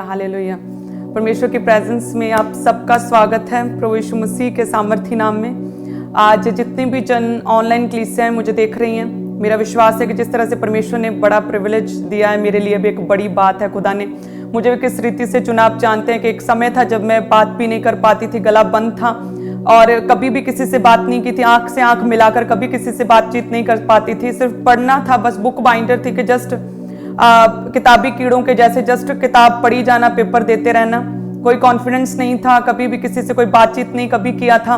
Hallelujah hallelujah. परमेश्वर की presence में आप सबका स्वागत है प्रभु यीशु मसीह के सामर्थी नाम में। आज जितने भी जन ऑनलाइन क्लीसिया हैं मुझे देख रही हैं, मेरा विश्वास है कि जिस तरह से परमेश्वर ने बड़ा प्रिविलेज दिया है, मेरे लिए भी एक बड़ी बात है। खुदा ने मुझे किस रीति से चुना। आप जानते हैं कि एक समय था जब मैं बात भी नहीं कर पाती थी, गला बंद था और कभी भी किसी से बात नहीं की थी, आंख से आंख मिलाकर कभी किसी से बातचीत नहीं कर पाती थी। सिर्फ पढ़ना था, बस बुक बाइंडर थी कि जस्ट किताबी कीड़ों के जैसे जस्ट किताब पढ़ी जाना, पेपर देते रहना। कोई कॉन्फिडेंस नहीं था, कभी भी किसी से कोई बातचीत नहीं कभी किया था,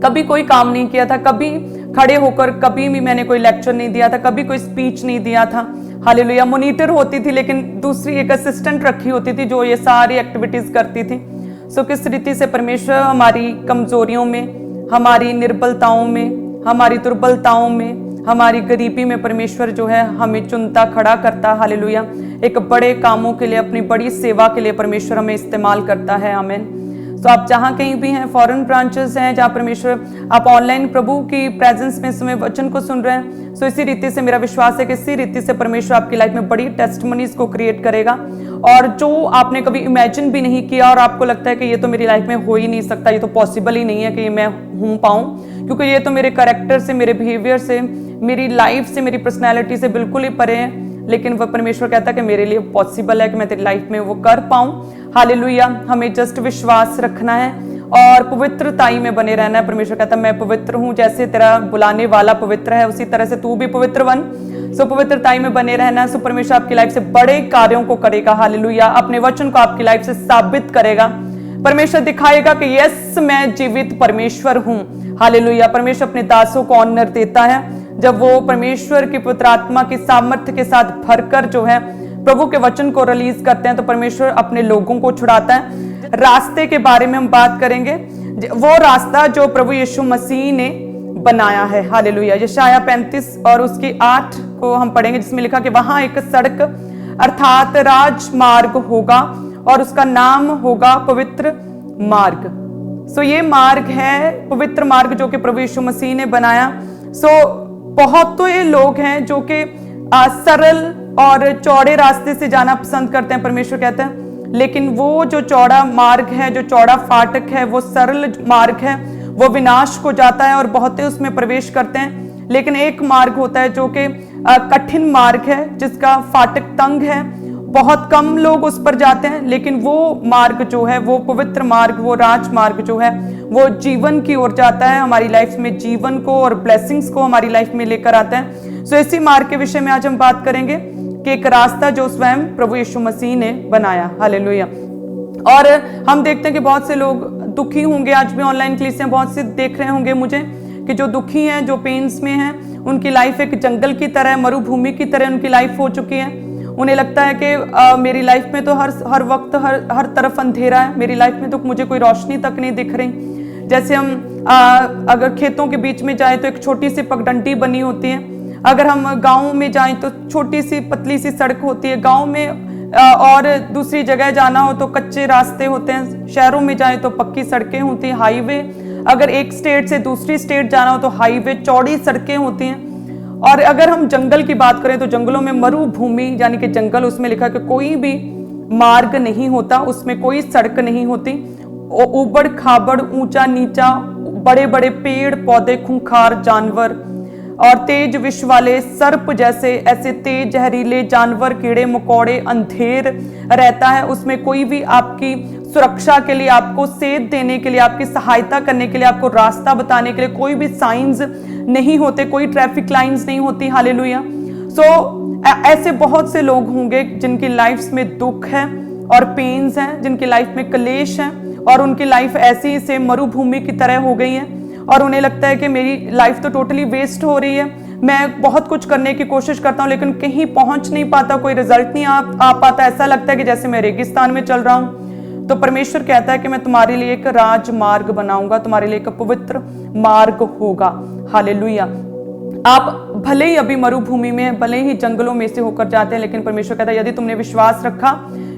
कभी कोई काम नहीं किया था, कभी खड़े होकर कभी भी मैंने कोई लेक्चर नहीं दिया था, कभी कोई स्पीच नहीं दिया था। हालेलुया। मॉनिटर होती थी लेकिन दूसरी एक असिस्टेंट रखी होती थी जो ये सारी एक्टिविटीज करती थी। सो किस रीति से परमेश्वर हमारी कमजोरियों में, हमारी निर्बलताओं में, हमारी दुर्बलताओं में, हमारी गरीबी में परमेश्वर जो है हमें चुनता, खड़ा करता। हालेलुया। एक बड़े कामों के लिए, अपनी बड़ी सेवा के लिए परमेश्वर हमें इस्तेमाल करता है। आमीन। तो आप जहाँ कहीं भी हैं, फॉरेन ब्रांचेस हैं जहाँ परमेश्वर, आप ऑनलाइन प्रभु की प्रेजेंस में समय वचन को सुन रहे हैं, सो इसी रीति से मेरा विश्वास है कि इसी रीति से परमेश्वर आपकी लाइफ में बड़ी टेस्टमनीज को क्रिएट करेगा। और जो आपने कभी इमेजिन भी नहीं किया और आपको लगता है कि ये तो मेरी लाइफ में हो ही नहीं सकता, ये तो पॉसिबल ही नहीं है कि मैं हूँ पाऊँ, क्योंकि ये तो मेरे कैरेक्टर से, मेरे बिहेवियर से, मेरी लाइफ से, मेरी पर्सनैलिटी से बिल्कुल ही परे है, लेकिन वह परमेश्वर कहता है कि मेरे लिए पॉसिबल है कि मैं तेरी लाइफ में वो कर पाऊँ। हालेलुया। हमें जस्ट विश्वास रखना है और पवित्रताई में बने रहना है। परमेश्वर कहता है मैं पवित्र हूँ, जैसे तेरा बुलाने वाला पवित्र है उसी तरह से तू भी पवित्र बन। सो पवित्रताई में बने रहना है। सो परमेश्वर आपकी लाइफ से बड़े कार्यों को करेगा। हालेलुया। अपने वचन को आपकी लाइफ से साबित करेगा। परमेश्वर दिखाएगा कि यस, मैं जीवित परमेश्वर हूँ। हालेलुया। परमेश्वर अपने दासों को ऑनर देता है जब वो परमेश्वर की पवित्र आत्मा की सामर्थ्य के साथ भरकर जो है प्रभु के वचन को रिलीज करते हैं, तो परमेश्वर अपने लोगों को छुड़ाता है। रास्ते के बारे में हम बात करेंगे, वो रास्ता जो प्रभु यीशु मसीह ने बनाया है। हालेलुया। यशाया 35 और उसकी 8 को हम पढ़ेंगे, जिसमें लिखा कि वहां एक सड़क अर्थात राजमार्ग होगा और उसका नाम होगा पवित्र मार्ग। सो ये मार्ग है पवित्र मार्ग जो कि प्रभु यीशु मसीह ने बनाया। सो बहुत तो ये लोग हैं जो कि सरल और चौड़े रास्ते से जाना पसंद करते हैं, परमेश्वर कहते हैं, लेकिन वो जो चौड़ा मार्ग है, जो चौड़ा फाटक है, वो सरल मार्ग है, वो विनाश को जाता है और बहुत उसमें प्रवेश करते हैं। लेकिन एक मार्ग होता है जो कि कठिन मार्ग है, जिसका फाटक तंग है, बहुत कम लोग उस पर जाते हैं, लेकिन वो मार्ग जो है, वो पवित्र मार्ग, वो राजमार्ग जो है, वो जीवन की ओर जाता है, हमारी लाइफ में जीवन को और ब्लेसिंग्स को हमारी लाइफ में लेकर आता है। सो इसी मार्ग के विषय में आज हम बात करेंगे कि एक रास्ता जो स्वयं प्रभु यीशु मसीह ने बनाया। हालेलुया। और हम देखते हैं कि बहुत से लोग दुखी होंगे, आज भी ऑनलाइन क्लासेस में बहुत से देख रहे होंगे मुझे कि जो दुखी हैं, जो पेन्स में हैं, उनकी लाइफ एक जंगल की तरह, मरुभूमि की तरह उनकी लाइफ हो चुकी है। उन्हें लगता है कि मेरी लाइफ में तो हर वक्त हर तरफ अंधेरा है, मेरी लाइफ में तो मुझे कोई रोशनी तक नहीं दिख रही। जैसे हम अगर खेतों के बीच में जाएं तो एक छोटी सी पगडंडी बनी होती है, अगर हम गाँव में जाएं तो छोटी सी पतली सी सड़क होती है, गाँव में और दूसरी जगह जाना हो तो कच्चे रास्ते होते हैं, शहरों में जाएं तो पक्की सड़कें होती हैं, हाईवे। अगर एक स्टेट से दूसरी स्टेट जाना हो तो हाईवे, चौड़ी सड़कें होती हैं। और अगर हम जंगल की बात करें तो जंगलों में मरुभूमि यानी कि जंगल, उसमें लिखा कि कोई भी मार्ग नहीं होता, उसमें कोई सड़क नहीं होती, उबड़ खाबड़, ऊंचा नीचा, बड़े बड़े पेड़ पौधे, खूंखार जानवर और तेज विष वाले सर्प जैसे ऐसे तेज जहरीले जानवर, कीड़े मकोड़े, अंधेर रहता है। उसमें कोई भी आपकी सुरक्षा के लिए, आपको सेध देने के लिए, आपकी सहायता करने के लिए, आपको रास्ता बताने के लिए कोई भी साइंस नहीं होते, कोई ट्रैफिक लाइंस नहीं होती। हालेलुया। सो ऐसे बहुत से लोग होंगे जिनकी लाइफ में दुख है और पेन्स हैं, जिनकी लाइफ में क्लेश है और उनकी लाइफ ऐसी से मरुभूमि की तरह हो गई है और उन्हें लगता है कि मेरी लाइफ तो टोटली वेस्ट हो रही है, मैं बहुत कुछ करने की कोशिश करता हूँ लेकिन कहीं पहुंच नहीं पाता, कोई रिजल्ट नहीं आ पाता, ऐसा लगता है कि जैसे मैं रेगिस्तान में चल रहा हूँ। तो परमेश्वर कहता है कि मैं तुम्हारे लिए एक राजमार्ग बनाऊंगा, तुम्हारे लिए एक पवित्र मार्ग होगा। हालेलुया। आप भले ही अभी मरुभूमि में, भले ही जंगलों में से होकर जाते हैं, लेकिन परमेश्वर कहता है यदि तुमने विश्वास रखा,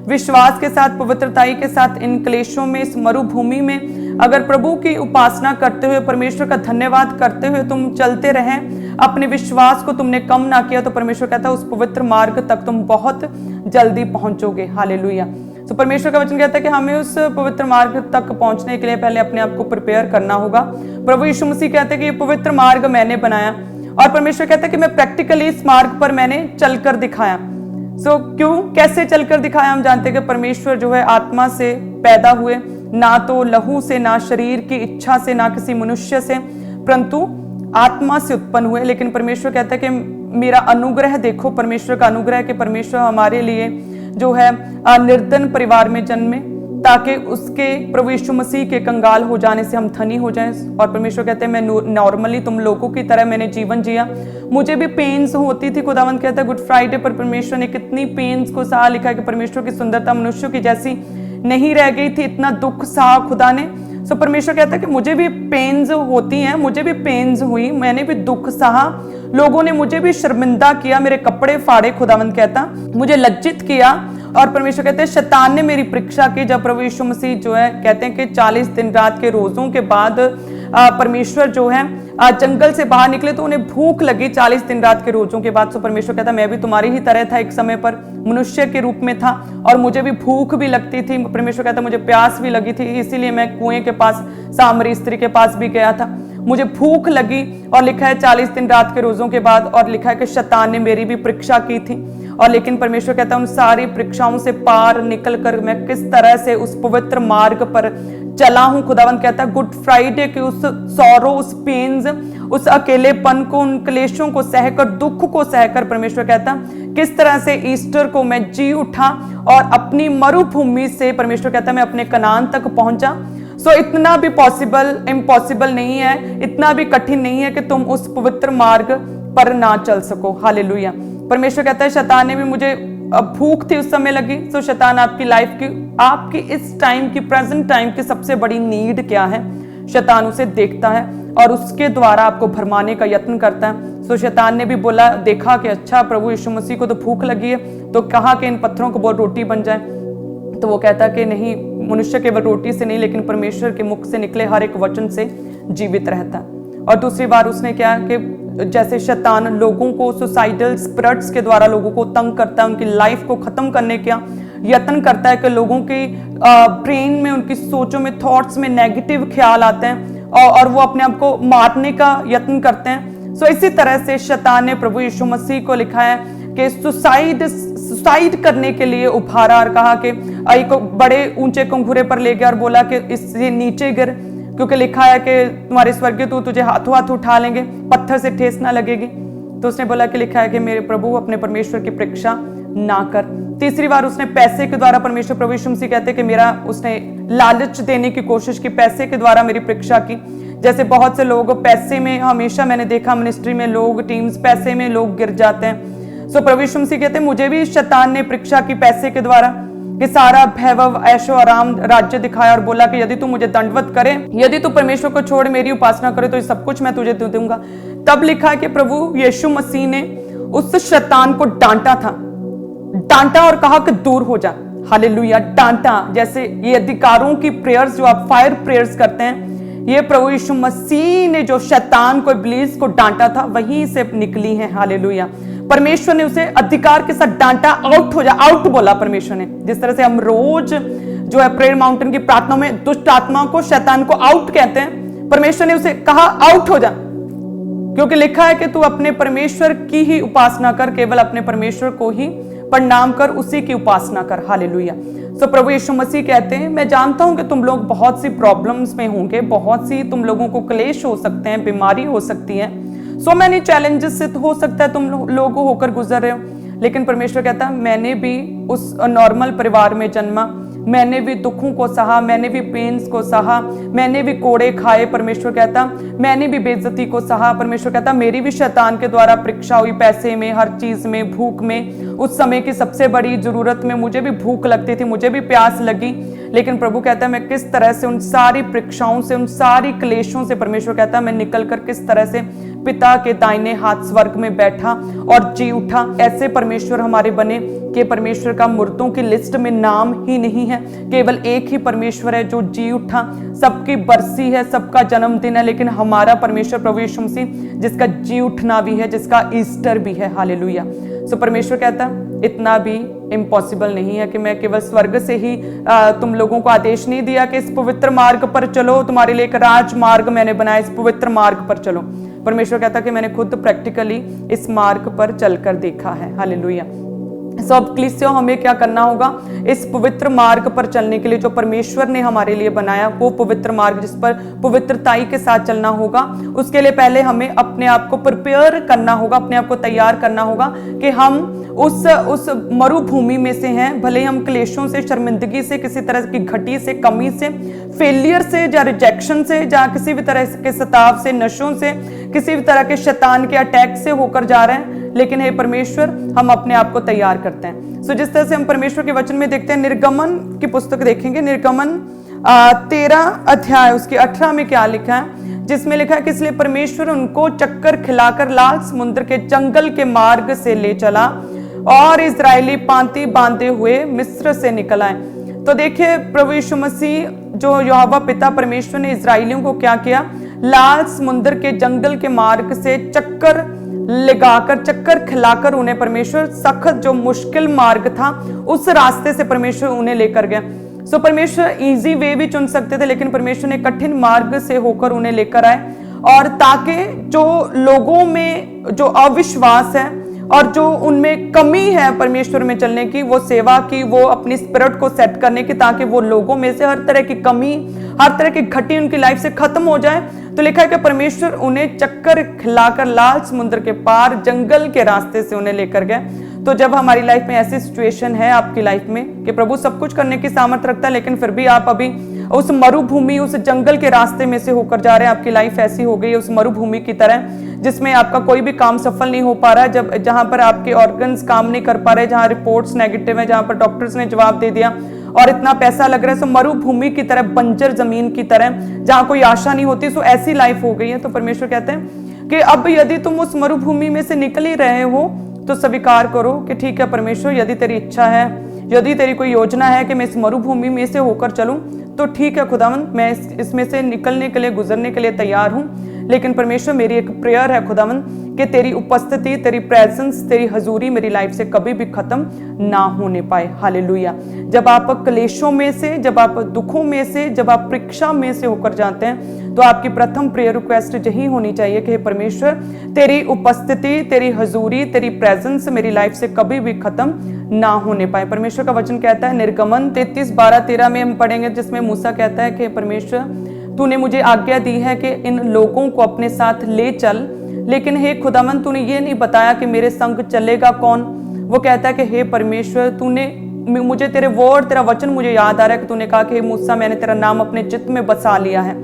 विश्वास के साथ, पवित्रताई के साथ इन क्लेशों में, इस मरुभूमि में अगर प्रभु की उपासना करते हुए, परमेश्वर का धन्यवाद करते हुए तुम चलते रहे, अपने विश्वास को तुमने कम ना किया, तो परमेश्वर कहता है उस पवित्र मार्ग तक तुम बहुत जल्दी पहुंचोगे। हालेलुया। तो परमेश्वर का वचन कहता है कि हमें उस पवित्र मार्ग तक पहुंचने के लिए पहले अपने आप को प्रिपेयर करना होगा। प्रभु यीशु मसीह कहते हैं कि ये पवित्र मार्ग मैंने बनाया, और परमेश्वर कहता है कि मैं प्रैक्टिकली इस मार्ग पर मैंने चलकर दिखाया। क्यों, कैसे चलकर दिखाया? हम जानते हैं कि परमेश्वर जो है आत्मा से पैदा हुए, ना तो लहू से, ना शरीर की इच्छा से, ना किसी मनुष्य से, परंतु आत्मा से उत्पन्न हुए। लेकिन परमेश्वर कहता है कि मेरा अनुग्रह देखो, परमेश्वर का अनुग्रह कि परमेश्वर हमारे लिए जो है निर्धन परिवार में जन्मे, ताकि उसके प्रभु यीशु मसीह के कंगाल हो जाने से हम धनी हो जाएं। और परमेश्वर कहते हैं मैं नॉर्मली तुम लोगों की तरह मैंने जीवन जिया, मुझे भी पेन्स होती थी। खुदावंद कहता है गुड फ्राइडे पर परमेश्वर ने कितनी पेन्स को सहा। लिखा है कि परमेश्वर की सुंदरता मनुष्यों की जैसी नहीं रह गई थी, इतना दुख सहा खुदा ने। सो परमेश्वर कहता है कि मुझे भी पेन्स होती हैं, मुझे भी पेन्स हुई, मैंने भी दुख सहा, लोगों ने मुझे भी शर्मिंदा किया, मेरे कपड़े फाड़े, खुदावंद कहता मुझे लज्जित किया। और परमेश्वर कहते हैं शैतान ने मेरी परीक्षा की। जब प्रभु यीशु मसीह जो है कहते हैं कि 40 दिन रात के रोजों के बाद परमेश्वर जो है जंगल से बाहर निकले तो उन्हें भूख लगी 40 दिन रात के रोजों के बाद। तो परमेश्वर कहता मैं भी तुम्हारी ही तरह था, एक समय पर मनुष्य के रूप में था और मुझे भी भूख भी लगती थी। परमेश्वर कहता मुझे प्यास भी लगी थी, इसीलिए मैं कुएं के पास सामरी स्त्री के पास भी गया था, मुझे भूख लगी। और लिखा है 40 दिन रात के रोजों के बाद, और लिखा है कि शैतान ने मेरी भी परीक्षा की थी। और लेकिन परमेश्वर कहता है उन सारी परीक्षाओं से पार निकल कर मैं किस तरह से उस पवित्र मार्ग पर चला हूं। खुदावंद कहता है गुड फ्राइडे के उस सौरों, उस पेन्स, उस अकेलेपन को, उन क्लेशों को सहकर, दुख को सहकर परमेश्वर कहता किस तरह से ईस्टर को मैं जी उठा और अपनी मरुभूमि से परमेश्वर कहता मैं अपने कनान तक पहुंचा। सो इतना भी इम्पॉसिबल नहीं है, इतना भी कठिन नहीं है कि तुम उस पवित्र मार्ग पर ना चल सको। हालेलुया। परमेश्वर कहता है शैतान ने भी मुझे भूख थी उस समय लगी। सो शैतान आपकी लाइफ की, आपकी इस टाइम की, प्रेजेंट टाइम की सबसे बड़ी नीड क्या है, शैतान उसे देखता है और उसके द्वारा आपको भरमाने का यत्न करता है। सो शैतान ने भी बोला, देखा कि अच्छा प्रभु यीशु मसीह को तो भूख लगी है, तो कहा कि इन पत्थरों को बहुत रोटी बन जाए। तो वो कहता कि नहीं, मनुष्य केवल रोटी से नहीं लेकिन परमेश्वर के मुख से निकले हर एक वचन से जीवित रहता है। और दूसरी बार उसने क्या कि जैसे शैतान लोगों को सुसाइडल स्पिरिट्स के द्वारा लोगों को तंग करता है, उनकी लाइफ को खत्म करने का यत्न करता है कि लोगों के ब्रेन में, उनकी सोचों में, थॉट्स में नेगेटिव ख्याल आते हैं और वो अपने आप को मारने का यत्न करते हैं। सो इसी तरह से शैतान ने प्रभु यीशु मसीह को लिखा है कि सुसाइड करने के लिए उभारा और कहा कि एक बड़े ऊंचे कुंघुरे पर ले गया और बोला कि इससे नीचे गिर, क्योंकि लिखा है कि तुम्हारे स्वर्गीय तू तुझे हाथों हाथ उठा लेंगे, पत्थर से ठेस ना लगेगी। तो उसने बोला कि लिखा है कि मेरे प्रभु अपने परमेश्वर की परीक्षा ना कर। तीसरी बार उसने पैसे के द्वारा, परमेश्वर प्रभु यीशु मसीह कहते कि मेरा, उसने लालच देने की कोशिश की, पैसे के द्वारा मेरी परीक्षा की। जैसे बहुत से लोग पैसे में, हमेशा मैंने देखा मिनिस्ट्री में लोग, टीम्स, पैसे में लोग गिर जाते हैं। सो प्रभु यीशु मसीह कहते मुझे भी शैतान ने परीक्षा की पैसे के द्वारा, कि सारा वैभव, ऐशो आराम, राज्य दिखाया और बोला कि यदि तू मुझे दंडवत करे, यदि तू परमेश्वर को छोड़ मेरी उपासना करे तो ये सब कुछ मैं तुझे दूंगा। तब लिखा है कि प्रभु यीशु मसीह ने उस शैतान को डांटा और कहा कि दूर हो जा। हालेलुया। डांटा, जैसे ये अधिकारों की प्रेयर्स जो आप फायर प्रेयर्स करते हैं, ये प्रभु यीशु मसीह ने जो शैतान को, इब्लीस को डांटा था, वहीं से निकली है। हालेलुया। परमेश्वर ने उसे अधिकार के साथ डांटा, आउट हो जा, आउट बोला परमेश्वर ने। जिस तरह से हम रोज जो है प्रेयर माउंटेन की प्रार्थना में दुष्ट आत्मा को, शैतान को आउट कहते हैं, परमेश्वर ने उसे कहा आउट हो जा, क्योंकि लिखा है कि तू अपने परमेश्वर की ही उपासना कर, केवल अपने परमेश्वर को ही प्रणाम कर, उसी की उपासना कर। हालेलुया। सो प्रभु यीशु मसीह कहते हैं मैं जानता हूं कि तुम लोग बहुत सी प्रॉब्लम्स में होंगे, बहुत सी तुम लोगों को क्लेश हो सकते हैं, बीमारी हो सकती है, सो मैनी चैलेंजेस से हो सकता है तुम लोग होकर गुजर रहे हो। लेकिन परमेश्वर कहता है मैंने भी उस नॉर्मल परिवार में जन्मा, मैंने भी दुखों को सहा, मैंने भी पेन्स को सहा, मैंने भी कोड़े खाए। परमेश्वर कहता मैंने भी बेइज्जती को सहा। परमेश्वर कहता मेरी भी शैतान के द्वारा परीक्षा हुई, पैसे में, हर चीज में, भूख में। उस समय की सबसे बड़ी जरूरत में मुझे भी भूख लगती थी, मुझे भी प्यास लगी। लेकिन प्रभु कहता है मैं किस तरह से उन सारी परीक्षाओं से, उन सारी क्लेशों से, परमेश्वर कहता है मैं निकल कर किस तरह से पिता के दाहिने हाथ स्वर्ग में बैठा और जी उठा। ऐसे परमेश्वर हमारे बने कि परमेश्वर का मुर्दों की लिस्ट में नाम ही नहीं है, केवल एक ही परमेश्वर है जो जी उठा। सबकी बरसी है, सबका जन्मदिन है, लेकिन हमारा परमेश्वर प्रभु यीशु मसीह जिसका जी उठना भी है, जिसका ईस्टर भी है। हालेलुया। सो परमेश्वर कहता इतना भी इम्पॉसिबल नहीं है कि मैं केवल स्वर्ग से ही तुम लोगों को आदेश नहीं दिया कि इस पवित्र मार्ग पर चलो, तुम्हारे लिए एक राजमार्ग मैंने बनाया, इस पवित्र मार्ग पर चलो। परमेश्वर कहता कि मैंने खुद प्रैक्टिकली इस मार्ग पर चलकर देखा है। हालेलुया। सो अब कलीसियों हमें क्या करना होगा, इस पवित्र मार्ग पर चलने के लिए जो परमेश्वर ने हमारे लिए बनाया, वो पवित्र मार्ग जिस पर पवित्रताई के साथ चलना होगा, उसके लिए पहले हमें अपने आप को प्रिपेयर करना होगा, अपने आप को तैयार करना होगा कि हम उस मरुभूमि में से हैं। भले हम क्लेशों से, शर्मिंदगी से, किसी तरह की घटी से, कमी से, फेलियर से या रिजेक्शन से, या किसी भी तरह के सताव से, नशों से, किसी भी तरह के शैतान के अटैक से होकर जा रहे हैं। लेकिन हे परमेश्वर, हम अपने आप को तैयार करते हैं। सो जिस तरह से हम परमेश्वर के वचन में देखते हैं, निर्गमन की पुस्तक देखेंगे, निर्गमन 13 अध्याय उसके 18 में क्या लिखा है, जिसमें लिखा है कि इसलिए परमेश्वर उनको चक्कर खिलाकर लाल समुद्र के जंगल के मार्ग से ले चला और इजरायली पांति बांधे हुए मिस्र से निकल आए। तो देखिए, प्रभु यीशु मसीह जो यहोवा पिता परमेश्वर ने इजरायलियों को क्या किया, लाल समुद्र के जंगल के मार्ग से चक्कर लगाकर, चक्कर खिलाकर उन्हें परमेश्वर सख्त जो मुश्किल मार्ग था उस रास्ते से परमेश्वर उन्हें लेकर गया। सो परमेश्वर इजी वे भी चुन सकते थे, लेकिन परमेश्वर ने कठिन मार्ग से होकर उन्हें लेकर आए, और ताकि जो लोगों में जो अविश्वास है और जो उनमें कमी है परमेश्वर में चलने की, वो सेवा की, वो अपनी स्पिरिट को सेट करने की, ताकि वो लोगों में से हर तरह की कमी, हर तरह की घटी उनकी लाइफ से खत्म हो जाए। तो लिखा है कि परमेश्वर उन्हें चक्कर खिलाकर लाल समुद्र के पार जंगल के रास्ते से उन्हें लेकर गए। तो जब हमारी लाइफ में ऐसी सिचुएशन है आपकी लाइफ में कि प्रभु सब कुछ करने की सामर्थ्य रखता है, लेकिन फिर भी आप अभी उस मरुभूमि, उस जंगल के रास्ते में से होकर जा रहे हैं, आपकी लाइफ ऐसी हो गई है उस मरुभूमि की तरह जिसमें आपका कोई भी काम सफल नहीं हो पा रहा है, जहां पर आपके ऑर्गन्स काम नहीं कर पा रहे, जहां रिपोर्ट्स नेगेटिव है, जहां पर डॉक्टर्स ने जवाब दे दिया और इतना पैसा लग रहा है, सो मरुभूमि की तरह, बंजर जमीन की तरह जहां कोई आशा नहीं होती, सो ऐसी लाइफ हो गई है। तो परमेश्वर कहते हैं कि अब यदि तुम उस मरुभूमि में से निकल ही रहे हो तो स्वीकार करो कि ठीक है परमेश्वर, यदि तेरी इच्छा है, यदि तेरी कोई योजना है कि मैं इस मरुभूमि में से होकर चलूं, तो ठीक है खुदावंद, मैं इसमें से निकलने के लिए, गुजरने के लिए तैयार हूं। लेकिन परमेश्वर, मेरी एक प्रेयर है खुदावंद कि तेरी उपस्थिति, तेरी प्रेजेंस, तेरी हजूरी मेरी लाइफ से कभी भी खत्म ना होने पाए। हालेलुया। जब आप क्लेशों में से, जब आप दुखों में से, जब आप परीक्षा में से होकर जाते हैं, तो आपकी प्रथम प्रेयर रिक्वेस्ट यही होनी चाहिए कि हे परमेश्वर, तेरी उपस्थिति, तेरी हजूरी, तेरी प्रेजेंस मेरी लाइफ से कभी भी खत्म ना होने पाए। परमेश्वर का वचन कहता है, निर्गमन 33:12-13 में हम पढ़ेंगे, जिसमें मूसा कहता है कि परमेश्वर, तूने मुझे आज्ञा दी है कि इन लोगों को अपने साथ ले चल, लेकिन हे खुदावंद, तूने ये नहीं बताया कि मेरे संग चलेगा कौन। वो कहता है कि हे परमेश्वर, तूने मुझे, तेरे वर्ड, तेरा वचन मुझे याद आ रहा है कि तूने कहा कि हे मूसा, मैंने तेरा नाम अपने चित्त में बसा लिया है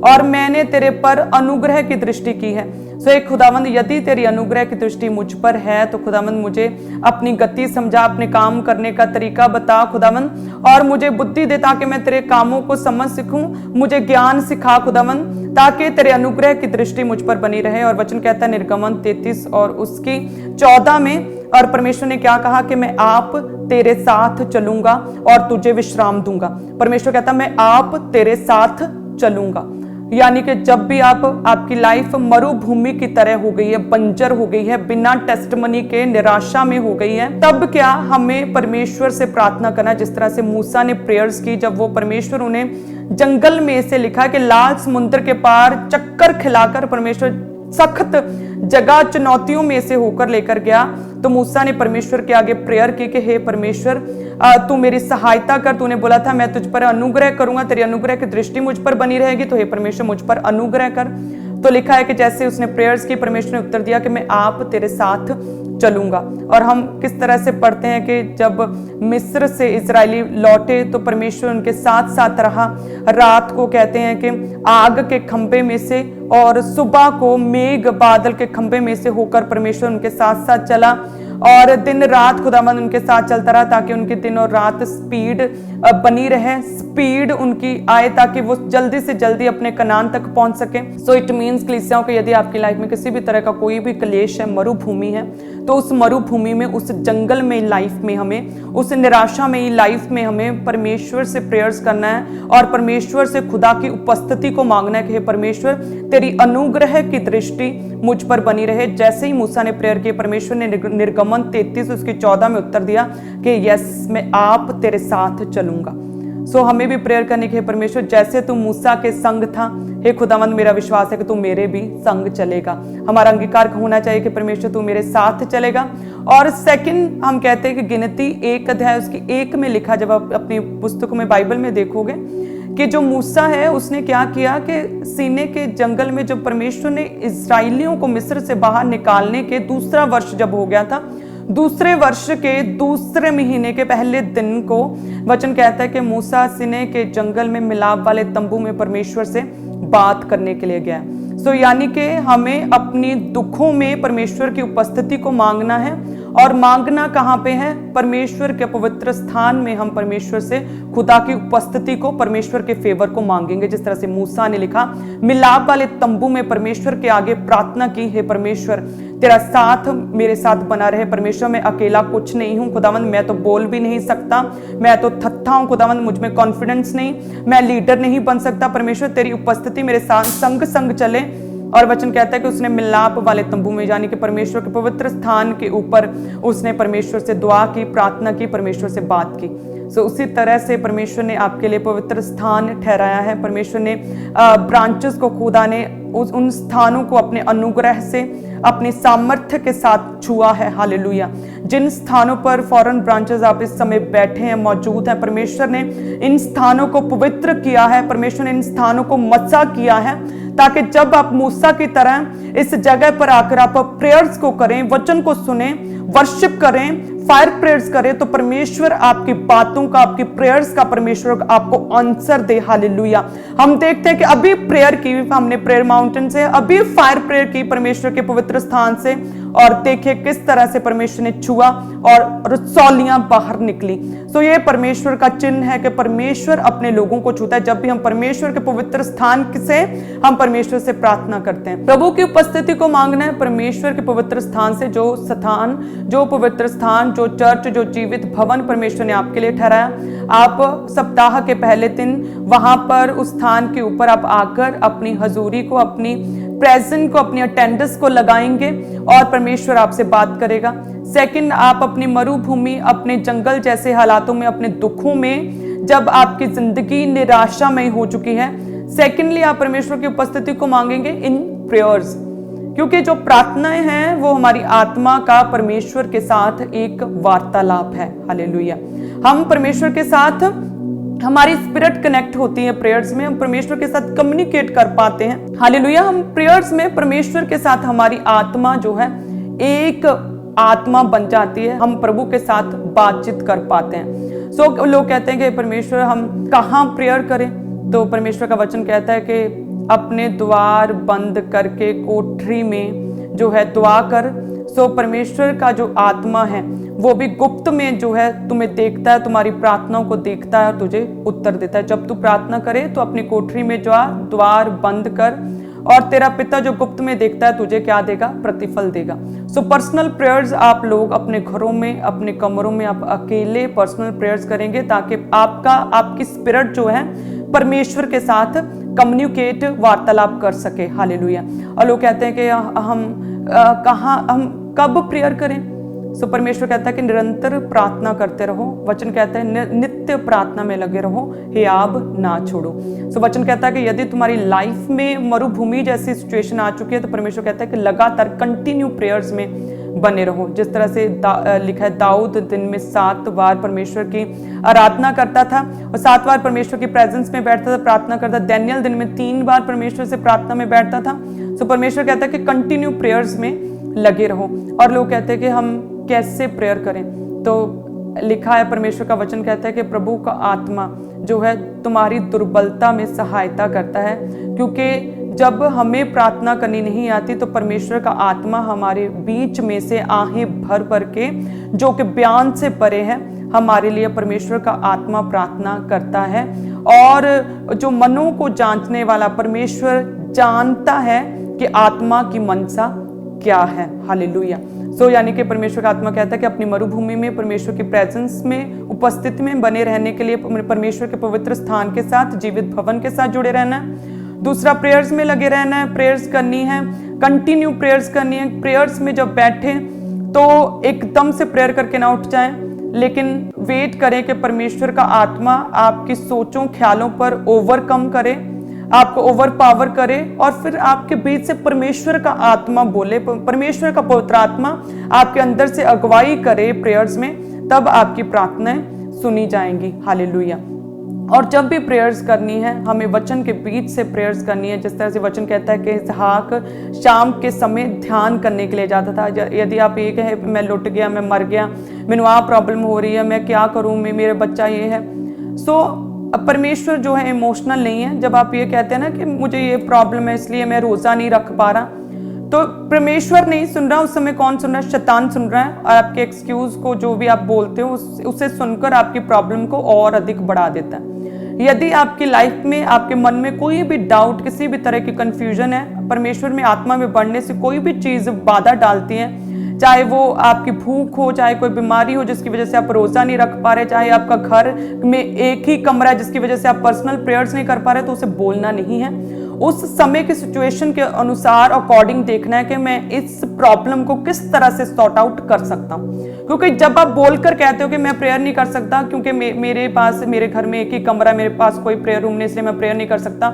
और मैंने तेरे पर अनुग्रह की दृष्टि की है। सो एक खुदावंद, यदि तेरी अनुग्रह की दृष्टि मुझ पर है तो खुदावंद मुझे अपनी गति समझा, अपने काम करने का तरीका बता खुदावंद, और मुझे बुद्धि दे ताकि मैं तेरे कामों को समझ सकूं, मुझे ज्ञान सिखा खुदावंद, ताकि तेरे अनुग्रह की दृष्टि मुझ पर बनी रहे। और वचन कहता है निर्गमन 33 और उसकी 14 में, और परमेश्वर ने क्या कहा कि मैं आप तेरे साथ चलूंगा और तुझे विश्राम दूंगा। परमेश्वर कहता मैं आप तेरे साथ चलूंगा, यानी कि जब भी आपकी लाइफ मरुभूमि की तरह हो गई है, बंजर हो गई है, बिना टेस्टमनी के निराशा में हो गई है, तब क्या हमें परमेश्वर से प्रार्थना करना, जिस तरह से मूसा ने प्रेयर्स की, जब वो परमेश्वर उन्हें जंगल में से लिखा कि लाल समुद्र के पार चक्कर खिलाकर परमेश्वर सख्त जगह, चुनौतियों में से होकर लेकर गया, तो मूसा ने परमेश्वर के आगे प्रेयर की कि हे परमेश्वर, तू मेरी सहायता कर। तूने बोला था मैं तुझ पर अनुग्रह करूंगा, तेरी अनुग्रह की दृष्टि मुझ पर बनी रहेगी, तो हे परमेश्वर मुझ पर अनुग्रह कर। तो लिखा है कि जैसे उसने प्रेयर्स की, परमेश्वर ने उत्तर दिया कि मैं आप तेरे साथ चलूंगा। और हम किस तरह से पढ़ते हैं कि जब मिस्र से इजरायली लौटे तो परमेश्वर उनके साथ साथ रहा। रात को कहते हैं कि आग के खंभे में से और सुबह को मेघ बादल के खंभे में से होकर परमेश्वर उनके साथ साथ चला, और दिन रात खुदावंद उनके साथ चलता रहा, ताकि उनके दिन और रात स्पीड बनी रहे, स्पीड उनकी आए ताकि वो जल्दी से जल्दी अपने कनान तक पहुंच सके। सो इट मीन्स कलीसियाओं के यदि आपकी लाइफ में किसी भी तरह का कोई भी क्लेश है, मरुभूमि है, तो उस मरुभूमि में, उस जंगल में लाइफ में हमें, उस निराशा में लाइफ में हमें परमेश्वर से प्रेयर्स करना है और परमेश्वर से खुदा की उपस्थिति को मांगना है कि हे परमेश्वर तेरी अनुग्रह की दृष्टि मुझ पर बनी रहे। जैसे ही मूसा ने प्रेयर की, परमेश्वर ने निर्गमन 33 उसकी 14 में उत्तर दिया कि यस मैं आप तेरे साथ चलूंगा। सो हमें भी प्रेयर करने की, परमेश्वर जैसे तू मूसा के संग था, हे खुदावंद मेरा विश्वास है कि तू मेरे भी संग चलेगा। हमारा अंगीकार होना चाहिए कि परमेश्वर तू मेरे साथ चलेगा। और सेकंड हम कहते हैं कि गिनती 1 अध्याय उसकी 1 में लिखा, जब आप अपनी पुस्तकों में बाइबल में देखोगे कि जो मूसा है उसने क्या किया कि सीने के जंगल में जब परमेश्वर ने इस्राएलियों को मिस्र से बाहर निकालने के दूसरा वर्ष जब हो गया था, दूसरे वर्ष के दूसरे महीने के पहले दिन को वचन कहता है कि मूसा सीने के जंगल में मिलाप वाले तंबू में परमेश्वर से बात करने के लिए गया। सो यानी कि हमें अपनी दुखों में परमेश्वर की उपस्थिति को मांगना है। और मांगना कहाँ पे है? परमेश्वर के पवित्र स्थान में हम परमेश्वर से खुदा की उपस्थिति को, परमेश्वर के फेवर को मांगेंगे। जिस तरह से मूसा ने लिखा, मिलाप वाले तंबू में परमेश्वर के आगे प्रार्थना की, हे परमेश्वर तेरा साथ मेरे साथ बना रहे। परमेश्वर मैं अकेला कुछ नहीं हूँ खुदावंद, मैं तो बोल भी नहीं सकता, मैं तो थत्था हूँ खुदावंद, मुझ में कॉन्फिडेंस नहीं, मैं लीडर नहीं बन सकता। परमेश्वर तेरी उपस्थिति मेरे साथ संग संग चले। और वचन कहता है कि उसने मिलाप वाले तंबू में, यानी कि परमेश्वर के पवित्र स्थान के ऊपर उसने परमेश्वर से दुआ की, प्रार्थना की, परमेश्वर से बात की। सो उसी तरह से परमेश्वर ने आपके लिए पवित्र स्थान ठहराया है। परमेश्वर ने ब्रांचेस को, खुदा ने उन स्थानों को अपने अनुग्रह से, अपनी सामर्थ्य के साथ छुआ है। हालेलुया। जिन स्थानों पर फॉरेन ब्रांचेस आप इस समय बैठे हैं, मौजूद हैं, परमेश्वर ने इन स्थानों को पवित्र किया है। परमेश्वर ने इन स्थानों को मसा किया है ताकि जब आप मूसा की तरह इस जगह पर आकर आप प्रेयर्स को करें, वचन को सुने, वर्शिप करें, फायर प्रेयर्स करें, तो परमेश्वर आपकी बातों का, आपकी प्रेयर्स का परमेश्वर आपको आंसर दे। हालेलुया। हम देखते हैं कि अभी प्रेयर की हमने प्रेयर माउंटेन से, अभी फायर प्रेयर की परमेश्वर के पवित्र स्थान से, और देखिए किस तरह से परमेश्वर ने छुआ और रसौलियां बाहर निकली। सो ये परमेश्वर का चिन्ह है कि परमेश्वर अपने लोगों को छूता है। जब भी हम परमेश्वर के पवित्र स्थान से हम परमेश्वर से प्रार्थना करते हैं, प्रभु की उपस्थिति को मांगना है। परमेश्वर के पवित्र स्थान से, जो स्थान, जो पवित्र स्थान, जो चर्च, जो जीवित भवन परमेश्वर ने आपके लिए ठहराया, आप सप्ताह के पहले दिन वहां पर उस स्थान के ऊपर आप आकर अपनी हजूरी को, अपनी प्रेजेंट को, अपनी अटेंडेंस को लगाएंगे और परमेश्वर आपसे बात करेगा। सेकंड, आप अपनी मरुभूमि, अपने जंगल जैसे हालातों में, अपने दुखों में, जब आपकी जिंदगी निराशामय हो चुकी है, सेकंडली आप परमेश्वर की उपस्थिति को मांगेंगे इन प्रेयर्स, क्योंकि जो प्रार्थनाएं हैं वो हमारी आत्मा का परमेश्वर के साथ एक वार्तालाप है। हालेलुया। हम परमेश्वर के साथ, हमारी स्पिरिट कनेक्ट होती है प्रेयर्स में, हम परमेश्वर के साथ कम्युनिकेट कर पाते हैं। हालेलुया। हम प्रेयर्स में परमेश्वर के साथ, हमारी आत्मा जो है एक आत्मा बन जाती है, हम प्रभु के साथ बातचीत कर पाते हैं। सो लोग कहते हैं कि परमेश्वर हम कहाँ प्रेयर करें, तो परमेश्वर का वचन कहता है कि अपने द्वार बंद करके कोठरी में जो है दुआ कर। सो परमेश्वर का जो आत्मा है वो भी गुप्त में जो है तुम्हें देखता है, तुम्हारी प्रार्थनाओं को देखता है और तुझे उत्तर देता है। जब तू प्रार्थना करे तो अपनी कोठरी में जा, द्वार बंद कर, और तेरा पिता जो गुप्त में देखता है तुझे क्या देगा? प्रतिफल देगा। सो पर्सनल प्रेयर्स आप लोग अपने घरों में, अपने कमरों में आप अकेले पर्सनल प्रेयर्स करेंगे ताकि आपकी स्पिरिट जो है परमेश्वर के साथ कम्युनिकेट, वार्तालाप कर सके। हालेलुया। और लोग कहते हैं कि हम कब प्रेयर करें? सो परमेश्वर कहता है कि निरंतर प्रार्थना करते रहो। वचन कहता है नित्य प्रार्थना में लगे रहो, हियाब ना छोड़ो। सो वचन कहता है कि यदि तुम्हारी लाइफ में मरुभूमि जैसी सिचुएशन आ चुकी है तो परमेश्वर कहता है कि लगातार कंटिन्यू प्रेयर्स में बने रहो। जिस तरह से लिखा है, दाऊद दिन में 7 बार परमेश्वर की आराधना करता था और 7 बार परमेश्वर की प्रेजेंस में बैठता था, प्रार्थना करता। डैनियल दिन में 3 बार परमेश्वर से प्रार्थना में बैठता था। सो परमेश्वर कहता है कि कंटिन्यू प्रेयर्स में लगे रहो। और लोग कहते हैं कि हम कैसे प्रेयर करें, तो लिखा है, परमेश्वर का वचन कहता है कि प्रभु का आत्मा जो है तुम्हारी दुर्बलता में सहायता करता है, क्योंकि जब हमें प्रार्थना करनी नहीं आती तो परमेश्वर का आत्मा हमारे बीच में से आहें भर भर के, जो कि बयान से परे है, हमारे लिए परमेश्वर का आत्मा प्रार्थना करता है। और जो मनों को जांचने वाला परमेश्वर जानता है कि आत्मा की मनसा क्या है। हालेलुया। यानी कि परमेश्वर का आत्मा कहता है कि अपनी मरुभूमि में परमेश्वर की प्रेजेंस में, उपस्थिति में बने रहने के लिए परमेश्वर के पवित्र स्थान के साथ, जीवित भवन के साथ जुड़े रहना है। दूसरा, प्रेयर्स में लगे रहना है, प्रेयर्स करनी है, कंटिन्यू प्रेयर्स करनी है। प्रेयर्स में जब बैठे तो एकदम से प्रेयर करके ना उठ जाएं, लेकिन वेट करें कि परमेश्वर का आत्मा आपकी सोचों ख्यालों पर ओवरकम करे, आपको ओवर पावर करे, और फिर आपके बीच से परमेश्वर का आत्मा बोले, परमेश्वर का पवित्र आत्मा आपके अंदर से अगुवाई करे प्रेयर्स में, तब आपकी प्रार्थनाएं सुनी जाएंगी। हालेलुया। और जब भी प्रेयर्स करनी है, हमें वचन के बीच से प्रेयर्स करनी है। जिस तरह से वचन कहता है कि इसहाक शाम के समय ध्यान करने के लिए जाता था। यदि आप ये कहे मैं लुट गया, मैं मर गया, मैंने वहाँ प्रॉब्लम हो रही है, मैं क्या करूँ, मेरा बच्चा ये है, परमेश्वर जो है इमोशनल नहीं है। जब आप ये कहते हैं ना कि मुझे ये प्रॉब्लम है इसलिए मैं रोजा नहीं रख पा रहा, तो परमेश्वर नहीं सुन रहा, उस समय कौन सुन रहा है? शैतान सुन रहा है। और आपके एक्सक्यूज को, जो भी आप बोलते हो, उसे सुनकर आपकी प्रॉब्लम को और अधिक बढ़ा देता है। यदि आपकी लाइफ में, आपके मन में कोई भी डाउट, किसी भी तरह की कंफ्यूजन है, परमेश्वर में आत्मा में बढ़ने से कोई भी चीज बाधा डालती है, चाहे वो आपकी भूख हो, चाहे कोई बीमारी हो जिसकी वजह से आप रोजा नहीं रख पा रहे, चाहे आपका घर में एक ही कमरा है जिसकी वजह से आप पर्सनल प्रेयर्स नहीं कर पा रहे, तो उसे बोलना नहीं है। उस समय की सिचुएशन के अनुसार अकॉर्डिंग देखना है कि मैं इस प्रॉब्लम को किस तरह से सॉर्ट आउट कर सकता हूँ। क्योंकि जब आप बोलकर कहते हो कि मैं प्रेयर नहीं कर सकता क्योंकि मेरे घर में एक ही कमरा, मेरे पास कोई प्रेयर रूम नहीं, इसलिए मैं प्रेयर नहीं कर सकता,